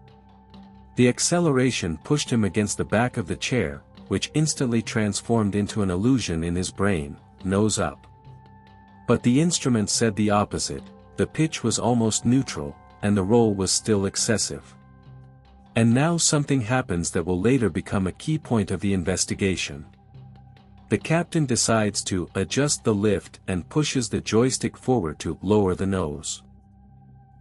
The acceleration pushed him against the back of the chair, which instantly transformed into an illusion in his brain: nose up. But the instrument said the opposite: the pitch was almost neutral, and the roll was still excessive. And now something happens that will later become a key point of the investigation. The captain decides to adjust the lift and pushes the joystick forward to lower the nose.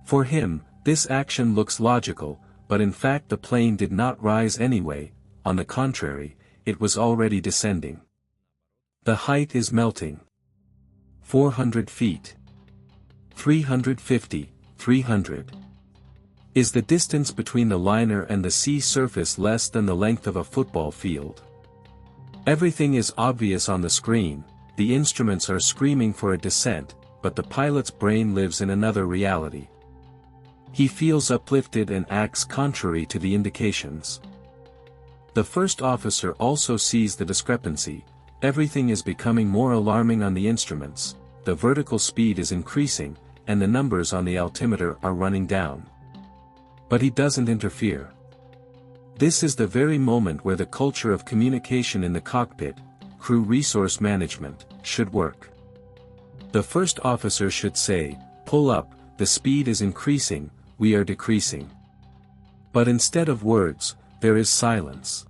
For him, this action looks logical, but in fact the plane did not rise anyway. On the contrary, it was already descending. The height is melting. 400 feet. 350, 300. Is the distance between the liner and the sea surface less than the length of a football field? Everything is obvious on the screen, the instruments are screaming for a descent, but the pilot's brain lives in another reality. He feels uplifted and acts contrary to the indications. The first officer also sees the discrepancy. Everything is becoming more alarming on the instruments, the vertical speed is increasing, and the numbers on the altimeter are running down. But he doesn't interfere. This is the very moment where the culture of communication in the cockpit, crew resource management, should work. The first officer should say, "Pull up, the speed is increasing, we are decreasing." But instead of words, there is silence.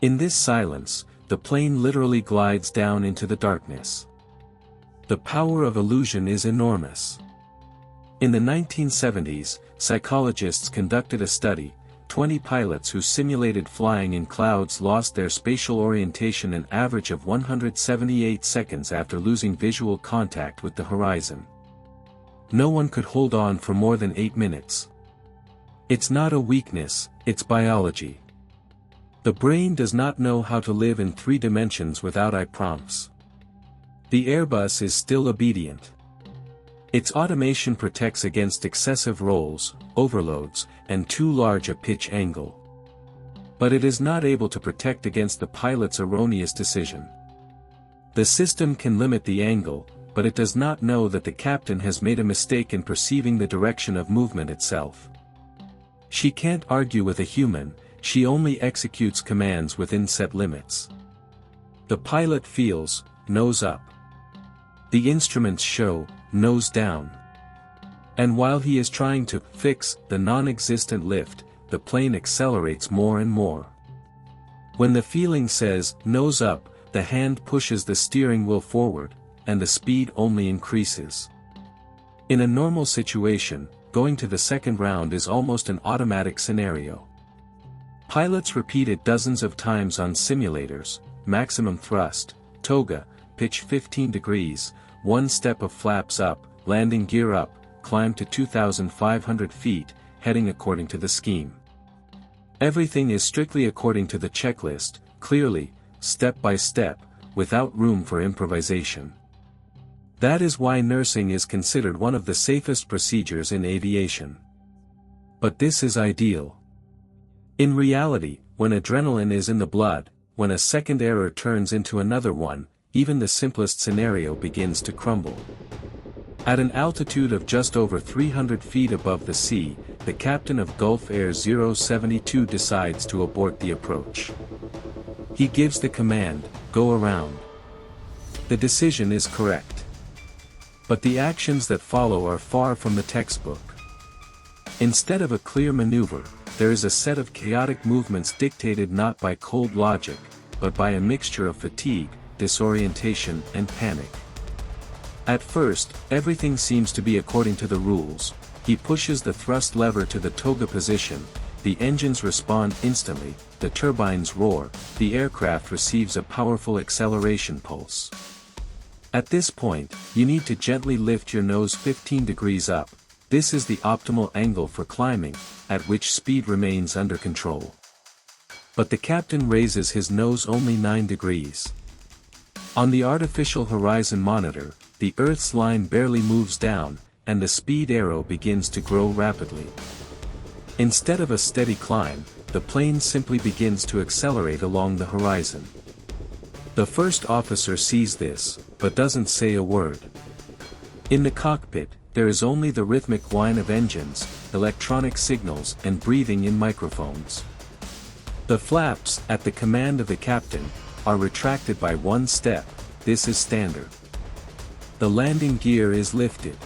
In this silence, the plane literally glides down into the darkness. The power of illusion is enormous. In the 1970s, psychologists conducted a study. 20 pilots who simulated flying in clouds lost their spatial orientation an average of 178 seconds after losing visual contact with the horizon. No one could hold on for more than 8 minutes. It's not a weakness, it's biology. The brain does not know how to live in 3 dimensions without eye prompts. The Airbus is still obedient. Its automation protects against excessive rolls, overloads, and too large a pitch angle. But it is not able to protect against the pilot's erroneous decision. The system can limit the angle, but it does not know that the captain has made a mistake in perceiving the direction of movement itself. She can't argue with a human, she only executes commands within set limits. The pilot feels, nose up. The instruments show, nose down. And while he is trying to fix the non-existent lift, the plane accelerates more and more. When the feeling says, nose up, the hand pushes the steering wheel forward, and the speed only increases. In a normal situation, going to the second round is almost an automatic scenario. Pilots repeat it dozens of times on simulators: maximum thrust, toga, pitch 15 degrees, 1 step of flaps up, landing gear up, climb to 2,500 feet, heading according to the scheme. Everything is strictly according to the checklist, clearly, step by step, without room for improvisation. That is why nursing is considered one of the safest procedures in aviation. But this is ideal. In reality, when adrenaline is in the blood, when a second error turns into another one, even the simplest scenario begins to crumble. At an altitude of just over 300 feet above the sea, the captain of Gulf Air 072 decides to abort the approach. He gives the command, "Go around." The decision is correct. But the actions that follow are far from the textbook. Instead of a clear maneuver, there is a set of chaotic movements dictated not by cold logic, but by a mixture of fatigue, disorientation, and panic. At first, everything seems to be according to the rules. He pushes the thrust lever to the toga position, the engines respond instantly, the turbines roar, the aircraft receives a powerful acceleration pulse. At this point, you need to gently lift your nose 15 degrees up. This is the optimal angle for climbing, at which speed remains under control. But the captain raises his nose only 9 degrees. On the artificial horizon monitor, the Earth's line barely moves down, and the speed arrow begins to grow rapidly. Instead of a steady climb, the plane simply begins to accelerate along the horizon. The first officer sees this, but doesn't say a word. In the cockpit, there is only the rhythmic whine of engines, electronic signals, and breathing in microphones. The flaps, at the command of the captain, are retracted by 1 step. This is standard. The landing gear is lifted.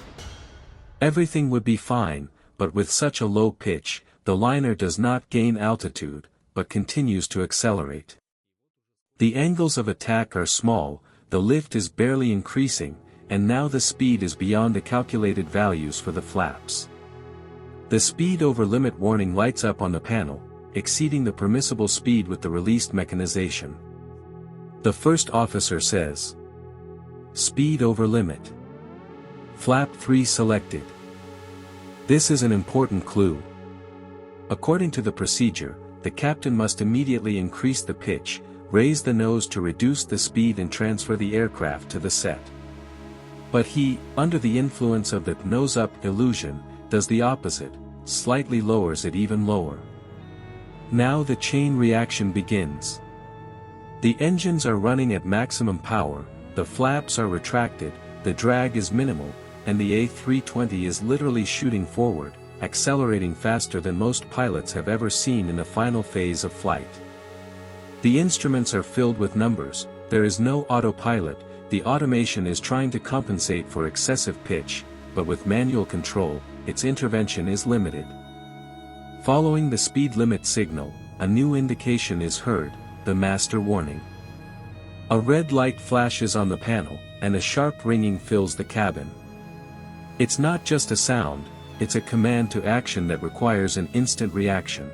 Everything would be fine, but with such a low pitch, the liner does not gain altitude, but continues to accelerate. The angles of attack are small, the lift is barely increasing, and now the speed is beyond the calculated values for the flaps. The speed over limit warning lights up on the panel, exceeding the permissible speed with the released mechanization. The first officer says, "Speed over limit. Flap 3 selected." This is an important clue. According to the procedure, the captain must immediately increase the pitch, raise the nose to reduce the speed and transfer the aircraft to the set. But he, under the influence of the nose-up illusion, does the opposite, slightly lowers it even lower. Now the chain reaction begins. The engines are running at maximum power, the flaps are retracted, the drag is minimal, and the A320 is literally shooting forward, accelerating faster than most pilots have ever seen in the final phase of flight. The instruments are filled with numbers, there is no autopilot, the automation is trying to compensate for excessive pitch, but with manual control, its intervention is limited. Following the speed limit signal, a new indication is heard, the master warning. A red light flashes on the panel, and a sharp ringing fills the cabin. It's not just a sound, it's a command to action that requires an instant reaction.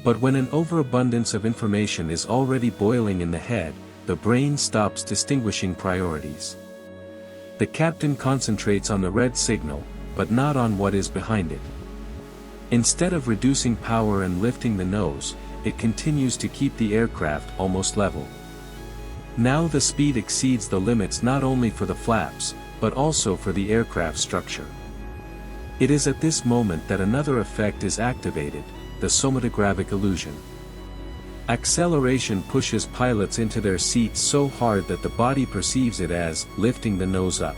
But when an overabundance of information is already boiling in the head, the brain stops distinguishing priorities. The captain concentrates on the red signal, but not on what is behind it. Instead of reducing power and lifting the nose, it continues to keep the aircraft almost level. Now the speed exceeds the limits not only for the flaps, but also for the aircraft structure. It is at this moment that another effect is activated, the somatographic illusion. Acceleration pushes pilots into their seats so hard that the body perceives it as lifting the nose up.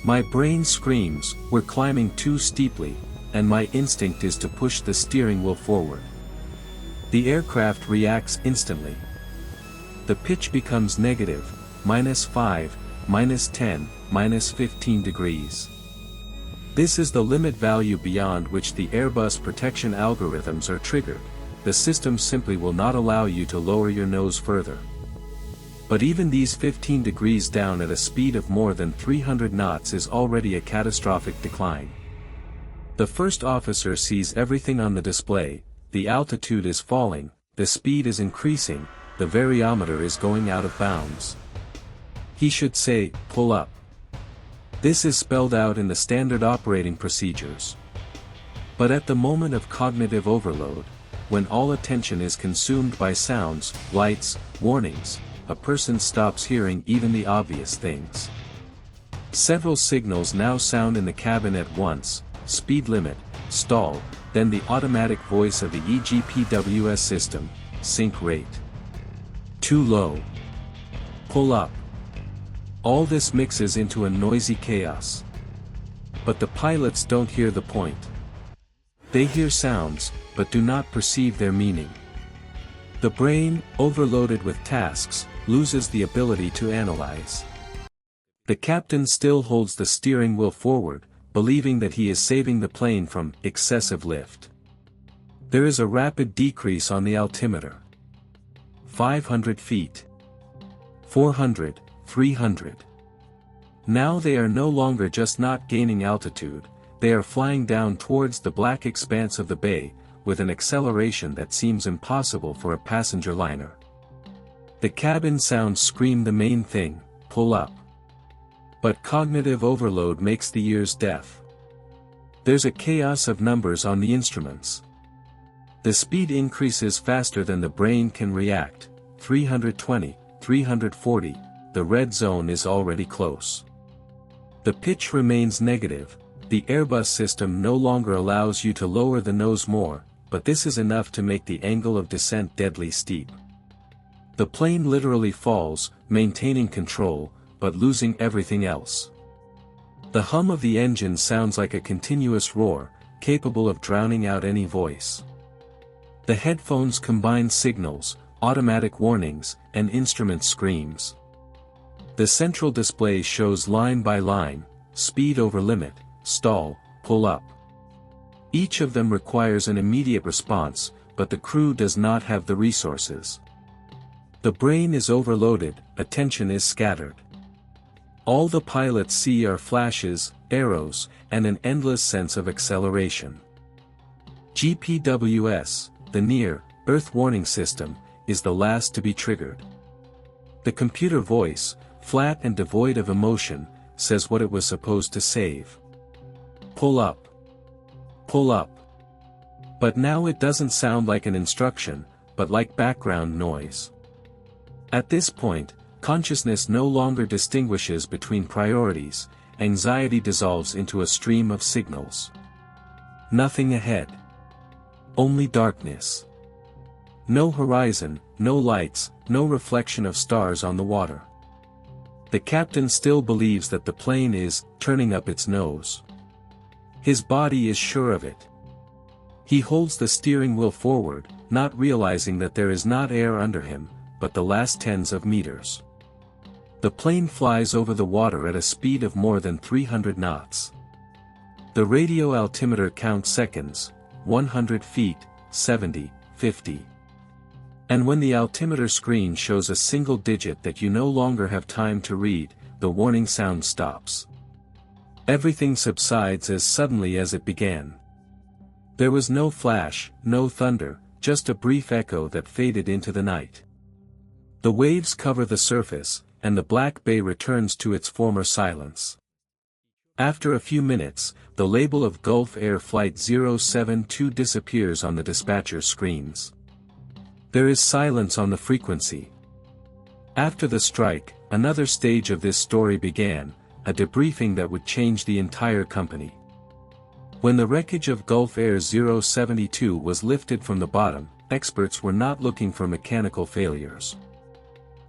My brain screams, we're climbing too steeply, and my instinct is to push the steering wheel forward. The aircraft reacts instantly. The pitch becomes negative, -5, -10, -15 degrees. This is the limit value beyond which the Airbus protection algorithms are triggered. The system simply will not allow you to lower your nose further. But even these 15 degrees down at a speed of more than 300 knots is already a catastrophic decline. The first officer sees everything on the display, the altitude is falling, the speed is increasing, the variometer is going out of bounds. He should say, pull up. This is spelled out in the standard operating procedures. But at the moment of cognitive overload, when all attention is consumed by sounds, lights, warnings, a person stops hearing even the obvious things. Several signals now sound in the cabin at once: speed limit, stall, then the automatic voice of the EGPWS system, sync rate. Too low. Pull up. All this mixes into a noisy chaos. But the pilots don't hear the point. They hear sounds, but do not perceive their meaning. The brain, overloaded with tasks, loses the ability to analyze. The captain still holds the steering wheel forward, believing that he is saving the plane from excessive lift. There is a rapid decrease on the altimeter. 500 feet. 400, 300. Now they are no longer just not gaining altitude, they are flying down towards the black expanse of the bay, with an acceleration that seems impossible for a passenger liner. The cabin sounds scream the main thing, pull up. But cognitive overload makes the ears deaf. There's a chaos of numbers on the instruments. The speed increases faster than the brain can react, 320, 340, the red zone is already close. The pitch remains negative, the Airbus system no longer allows you to lower the nose more, but this is enough to make the angle of descent deadly steep. The plane literally falls, maintaining control, but losing everything else. The hum of the engine sounds like a continuous roar, capable of drowning out any voice. The headphones combine signals, automatic warnings, and instrument screams. The central display shows line by line, speed over limit, stall, pull up. Each of them requires an immediate response, but the crew does not have the resources. The brain is overloaded, attention is scattered. All the pilots see are flashes, arrows, and an endless sense of acceleration. GPWS, the near-Earth warning system, is the last to be triggered. The computer voice, flat and devoid of emotion, says what it was supposed to save. Pull up. Pull up. But now it doesn't sound like an instruction, but like background noise. At this point, consciousness no longer distinguishes between priorities, anxiety dissolves into a stream of signals. Nothing ahead. Only darkness. No horizon, no lights, no reflection of stars on the water. The captain still believes that the plane is turning up its nose. His body is sure of it. He holds the steering wheel forward, not realizing that there is not air under him, but the last tens of meters. The plane flies over the water at a speed of more than 300 knots. The radio altimeter counts seconds, 100 feet, 70, 50. And when the altimeter screen shows a single digit that you no longer have time to read, the warning sound stops. Everything subsides as suddenly as it began. There was no flash, no thunder, just a brief echo that faded into the night. The waves cover the surface, and the black bay returns to its former silence. After a few minutes, the label of Gulf Air Flight 072 disappears on the dispatcher's screens. There is silence on the frequency. After the strike, another stage of this story began, a debriefing that would change the entire company. When the wreckage of Gulf Air 072 was lifted from the bottom, experts were not looking for mechanical failures.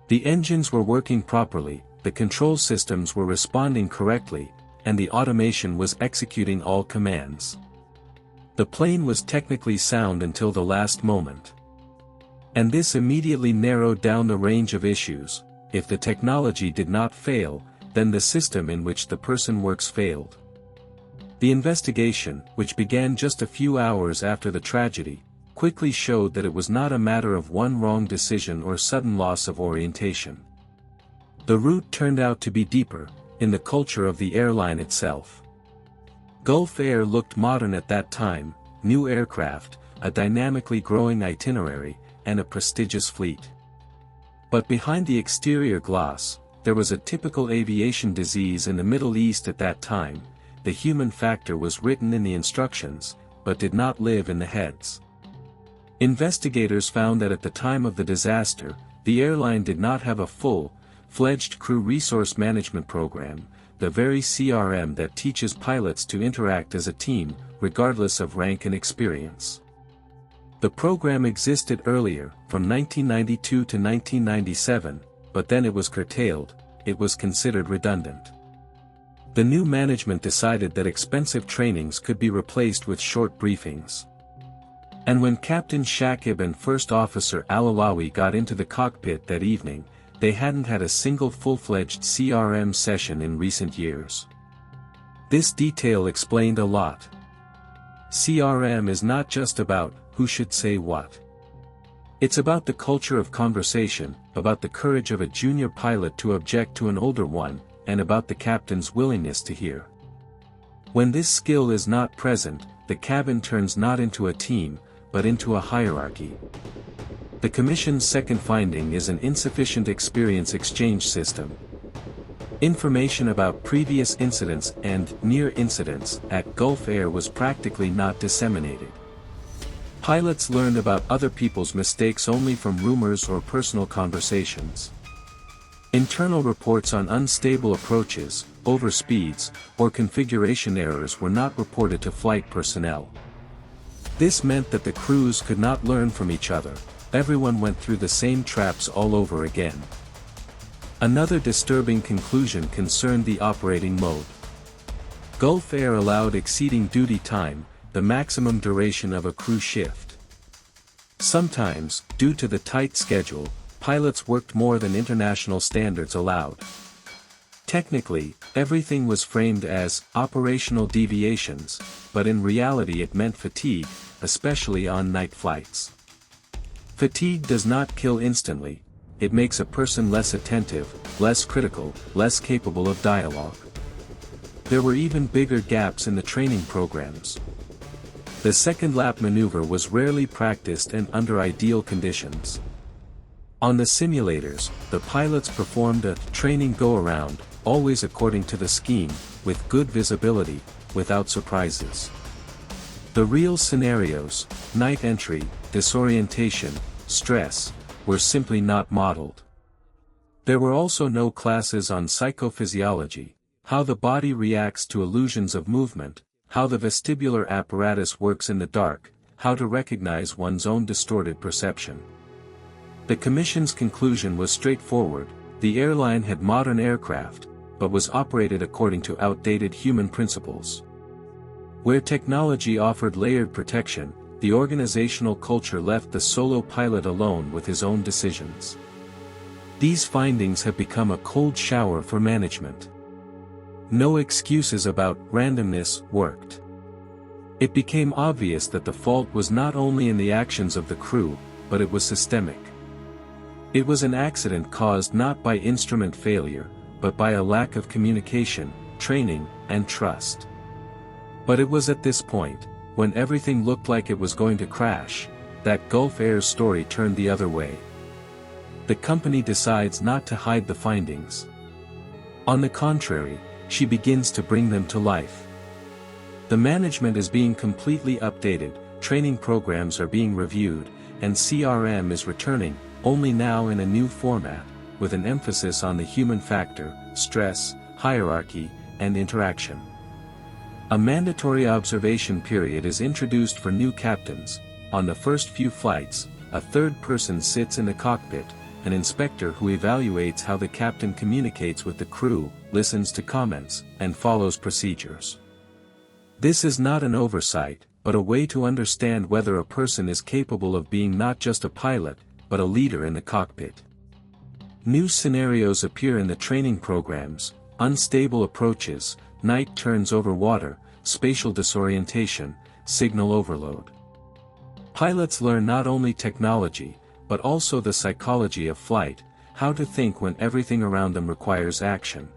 The engines were working properly, the control systems were responding correctly, and the automation was executing all commands. The plane was technically sound until the last moment. And this immediately narrowed down the range of issues. If the technology did not fail, then the system in which the person works failed. The investigation, which began just a few hours after the tragedy, quickly showed that it was not a matter of one wrong decision or sudden loss of orientation. The root turned out to be deeper, in the culture of the airline itself. Gulf Air looked modern at that time, new aircraft, a dynamically growing itinerary, and a prestigious fleet. But behind the exterior gloss, there was a typical aviation disease in the Middle East at that time. The human factor was written in the instructions, but did not live in the heads. Investigators found that at the time of the disaster, the airline did not have a full-fledged crew resource management program, the very CRM that teaches pilots to interact as a team, regardless of rank and experience. The program existed earlier, from 1992 to 1997, but then it was curtailed. It was considered redundant. The new management decided that expensive trainings could be replaced with short briefings. And when Captain Shakib and First Officer Al-Alawi got into the cockpit that evening, they hadn't had a single full-fledged CRM session in recent years. This detail explained a lot. CRM is not just about who should say what. It's about the culture of conversation, about the courage of a junior pilot to object to an older one, and about the captain's willingness to hear. When this skill is not present, the cabin turns not into a team, but into a hierarchy. The Commission's second finding is an insufficient experience exchange system. Information about previous incidents and near incidents at Gulf Air was practically not disseminated. Pilots learned about other people's mistakes only from rumors or personal conversations. Internal reports on unstable approaches, overspeeds, or configuration errors were not reported to flight personnel. This meant that the crews could not learn from each other. Everyone went through the same traps all over again. Another disturbing conclusion concerned the operating mode. Gulf Air allowed exceeding duty time, the maximum duration of a crew shift. Sometimes, due to the tight schedule, pilots worked more than international standards allowed. Technically, everything was framed as operational deviations, but in reality it meant fatigue, especially on night flights. Fatigue does not kill instantly. It makes a person less attentive, less critical, less capable of dialogue. There were even bigger gaps in the training programs. The second lap maneuver was rarely practiced and under ideal conditions. On the simulators, the pilots performed a training go-around, always according to the scheme, with good visibility, without surprises. The real scenarios, night entry, disorientation, stress, were simply not modeled. There were also no classes on psychophysiology, how the body reacts to illusions of movement, how the vestibular apparatus works in the dark, how to recognize one's own distorted perception. The commission's conclusion was straightforward: the airline had modern aircraft, but was operated according to outdated human principles. Where technology offered layered protection, the organizational culture left the solo pilot alone with his own decisions. These findings have become a cold shower for management. No excuses about randomness worked. It became obvious that the fault was not only in the actions of the crew, but it was systemic. It was an accident caused not by instrument failure, but by a lack of communication, training, and trust. But it was at this point, when everything looked like it was going to crash, that Gulf Air's story turned the other way. The company decides not to hide the findings. On the contrary, she begins to bring them to life. The management is being completely updated, training programs are being reviewed, and CRM is returning, only now in a new format, with an emphasis on the human factor, stress, hierarchy, and interaction. A mandatory observation period is introduced for new captains. On the first few flights, a third person sits in the cockpit, an inspector who evaluates how the captain communicates with the crew, listens to comments, and follows procedures. This is not an oversight, but a way to understand whether a person is capable of being not just a pilot, but a leader in the cockpit. New scenarios appear in the training programs: unstable approaches, night turns over water, spatial disorientation, signal overload. Pilots learn not only technology, but also the psychology of flight, how to think when everything around them requires action.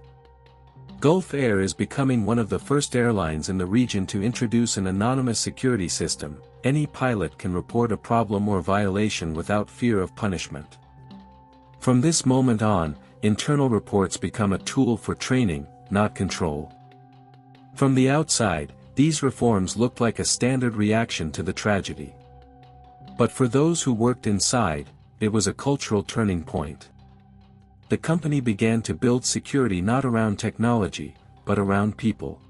Gulf Air is becoming one of the first airlines in the region to introduce an anonymous security system. Any pilot can report a problem or violation without fear of punishment. From this moment on, internal reports become a tool for training, not control. From the outside, these reforms looked like a standard reaction to the tragedy. But for those who worked inside, it was a cultural turning point. The company began to build security not around technology, but around people.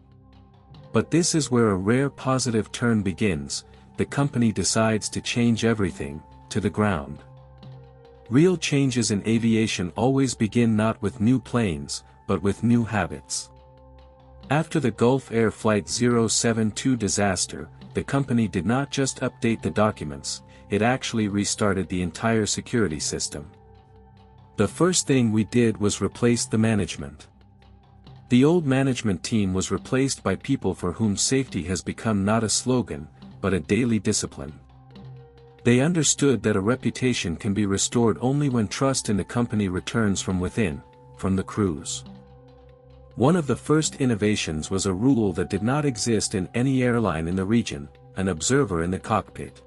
But this is where a rare positive turn begins: the company decides to change everything, to the ground. Real changes in aviation always begin not with new planes, but with new habits. After the Gulf Air Flight 072 disaster, the company did not just update the documents, it actually restarted the entire security system. The first thing we did was replace the management. The old management team was replaced by people for whom safety has become not a slogan, but a daily discipline. They understood that a reputation can be restored only when trust in the company returns from within, from the crews. One of the first innovations was a rule that did not exist in any airline in the region: an observer in the cockpit.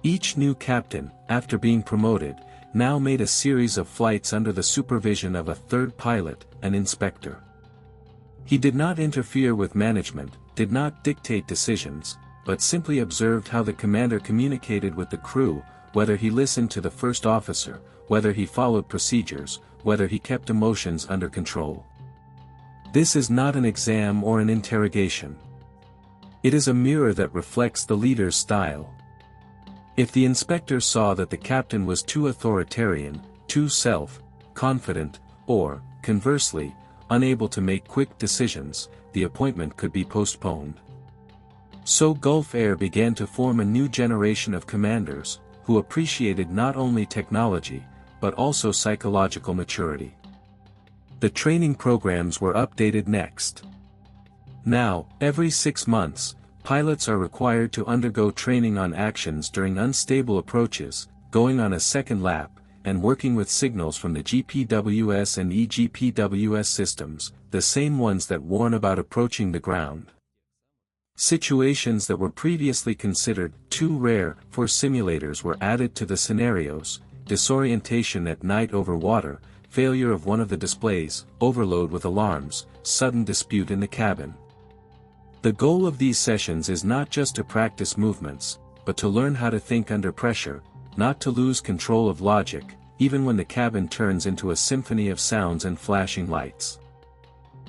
Each new captain, after being promoted, now made a series of flights under the supervision of a third pilot, an inspector. He did not interfere with management, did not dictate decisions, but simply observed how the commander communicated with the crew, whether he listened to the first officer, whether he followed procedures, whether he kept emotions under control. This is not an exam or an interrogation. It is a mirror that reflects the leader's style. If the inspector saw that the captain was too authoritarian, too self-confident, or, conversely, unable to make quick decisions, the appointment could be postponed. So Gulf Air began to form a new generation of commanders, who appreciated not only technology, but also psychological maturity. The training programs were updated next. Now, every 6 months, pilots are required to undergo training on actions during unstable approaches, going on a second lap, and working with signals from the GPWS and EGPWS systems, the same ones that warn about approaching the ground. Situations that were previously considered too rare for simulators were added to the scenarios: disorientation at night over water, failure of one of the displays, overload with alarms, sudden dispute in the cabin. The goal of these sessions is not just to practice movements, but to learn how to think under pressure, not to lose control of logic, even when the cabin turns into a symphony of sounds and flashing lights.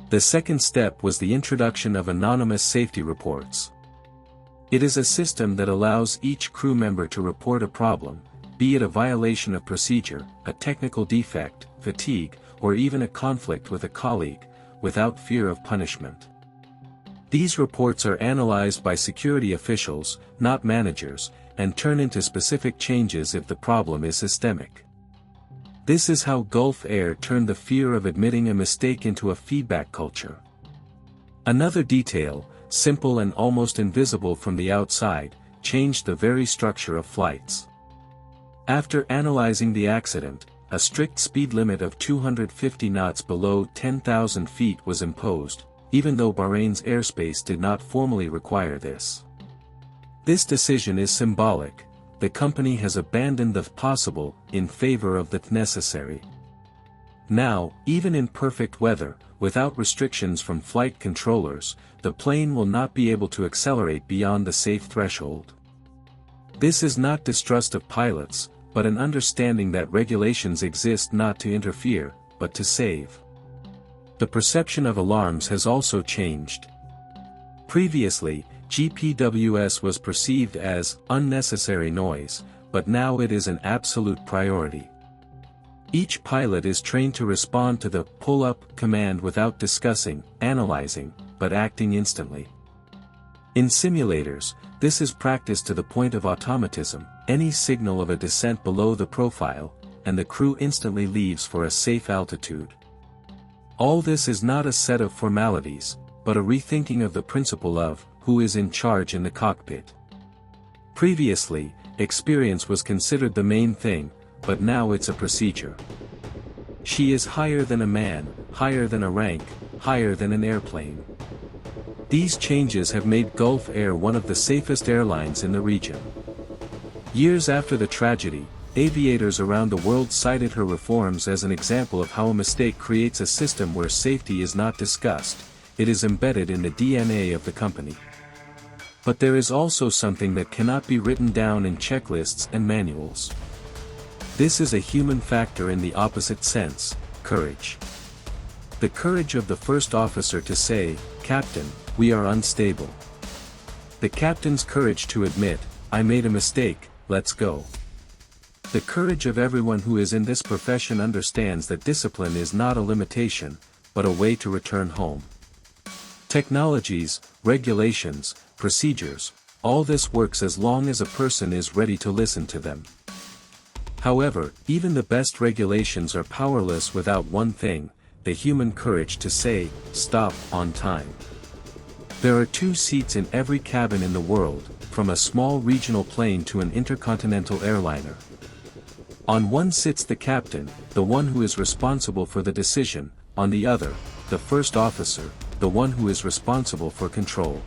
The second step was the introduction of anonymous safety reports. It is a system that allows each crew member to report a problem, be it a violation of procedure, a technical defect, fatigue, or even a conflict with a colleague, without fear of punishment. These reports are analyzed by security officials, not managers, and turn into specific changes if the problem is systemic. This is how Gulf Air turned the fear of admitting a mistake into a feedback culture. Another detail, simple and almost invisible from the outside, changed the very structure of flights. After analyzing the accident, a strict speed limit of 250 knots below 10,000 feet was imposed, even though Bahrain's airspace did not formally require this. This decision is symbolic. The company has abandoned the possible in favor of the necessary. Now, even in perfect weather, without restrictions from flight controllers, the plane will not be able to accelerate beyond the safe threshold. This is not distrust of pilots, but an understanding that regulations exist not to interfere, but to save. The perception of alarms has also changed. Previously, GPWS was perceived as unnecessary noise, but now it is an absolute priority. Each pilot is trained to respond to the pull-up command without discussing, analyzing, but acting instantly. In simulators, this is practiced to the point of automatism. Any signal of a descent below the profile, and the crew instantly leaves for a safe altitude. All this is not a set of formalities, but a rethinking of the principle of who is in charge in the cockpit. Previously, experience was considered the main thing, but now it's a procedure. She is higher than a man, higher than a rank, higher than an airplane. These changes have made Gulf Air one of the safest airlines in the region. Years after the tragedy, aviators around the world cited her reforms as an example of how a mistake creates a system where safety is not discussed, it is embedded in the DNA of the company. But there is also something that cannot be written down in checklists and manuals. This is a human factor in the opposite sense, courage. The courage of the first officer to say, "Captain, we are unstable." The captain's courage to admit, "I made a mistake, let's go." The courage of everyone who is in this profession understands that discipline is not a limitation, but a way to return home. Technologies, regulations, procedures, all this works as long as a person is ready to listen to them. However, even the best regulations are powerless without one thing, the human courage to say, "Stop," on time. There are 2 seats in every cabin in the world, from a small regional plane to an intercontinental airliner. On one sits the captain, the one who is responsible for the decision, on the other, the first officer, the one who is responsible for control.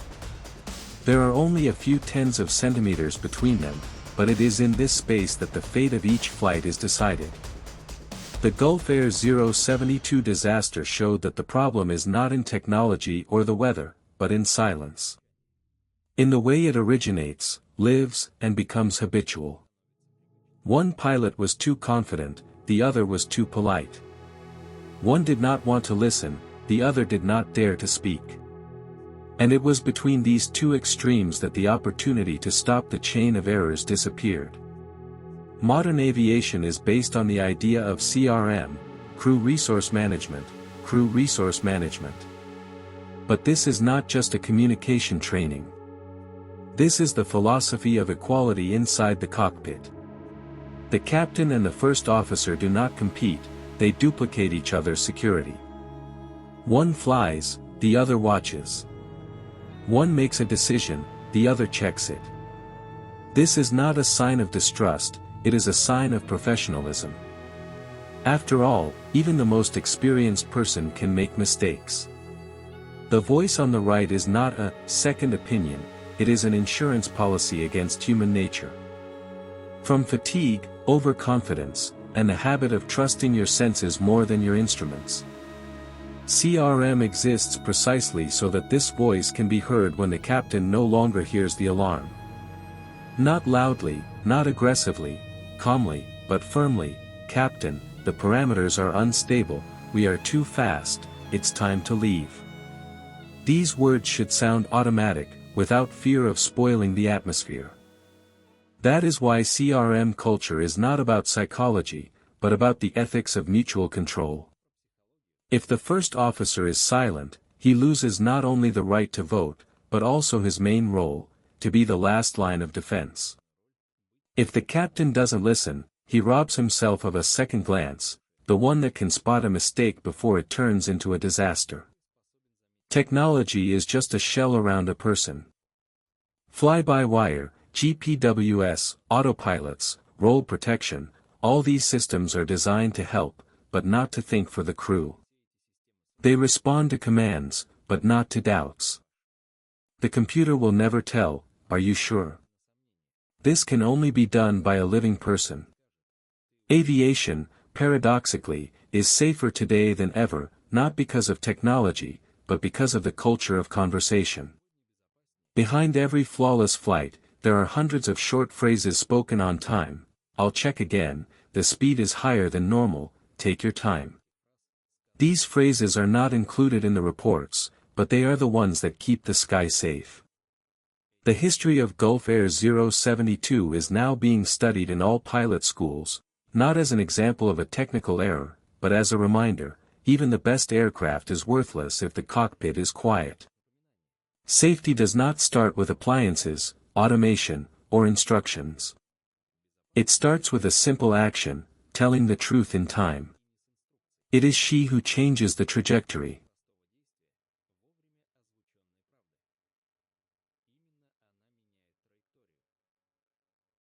There are only a few tens of centimeters between them, but it is in this space that the fate of each flight is decided. The Gulf Air 072 disaster showed that the problem is not in technology or the weather, but in silence. In the way it originates, lives, and becomes habitual. One pilot was too confident, the other was too polite. One did not want to listen, the other did not dare to speak. And it was between these 2 extremes that the opportunity to stop the chain of errors disappeared. Modern aviation is based on the idea of CRM, crew resource management, crew resource management. But this is not just a communication training. This is the philosophy of equality inside the cockpit. The captain and the first officer do not compete, they duplicate each other's security. One flies, the other watches. One makes a decision, the other checks it. This is not a sign of distrust, it is a sign of professionalism. After all, even the most experienced person can make mistakes. The voice on the right is not a second opinion, it is an insurance policy against human nature. From fatigue, overconfidence, and the habit of trusting your senses more than your instruments. CRM exists precisely so that this voice can be heard when the captain no longer hears the alarm. Not loudly, not aggressively, calmly, but firmly, "Captain, the parameters are unstable, we are too fast, it's time to leave. These words should sound automatic, without fear of spoiling the atmosphere. That is why CRM culture is not about psychology, but about the ethics of mutual control. If the first officer is silent, he loses not only the right to vote, but also his main role, to be the last line of defense. If the captain doesn't listen, he robs himself of a second glance, the one that can spot a mistake before it turns into a disaster. Technology is just a shell around a person. Fly-by-wire, GPWS, autopilots, roll protection, all these systems are designed to help, but not to think for the crew. They respond to commands, but not to doubts. The computer will never tell, "Are you sure?" This can only be done by a living person. Aviation, paradoxically, is safer today than ever, not because of technology, but because of the culture of conversation. Behind every flawless flight, there are hundreds of short phrases spoken on time. "I'll check again," "the speed is higher than normal, take your time." These phrases are not included in the reports, but they are the ones that keep the sky safe. The history of Gulf Air 072 is now being studied in all pilot schools, not as an example of a technical error, but as a reminder, even the best aircraft is worthless if the cockpit is quiet. Safety does not start with appliances, automation, or instructions. It starts with a simple action, telling the truth in time. It is she who changes the trajectory.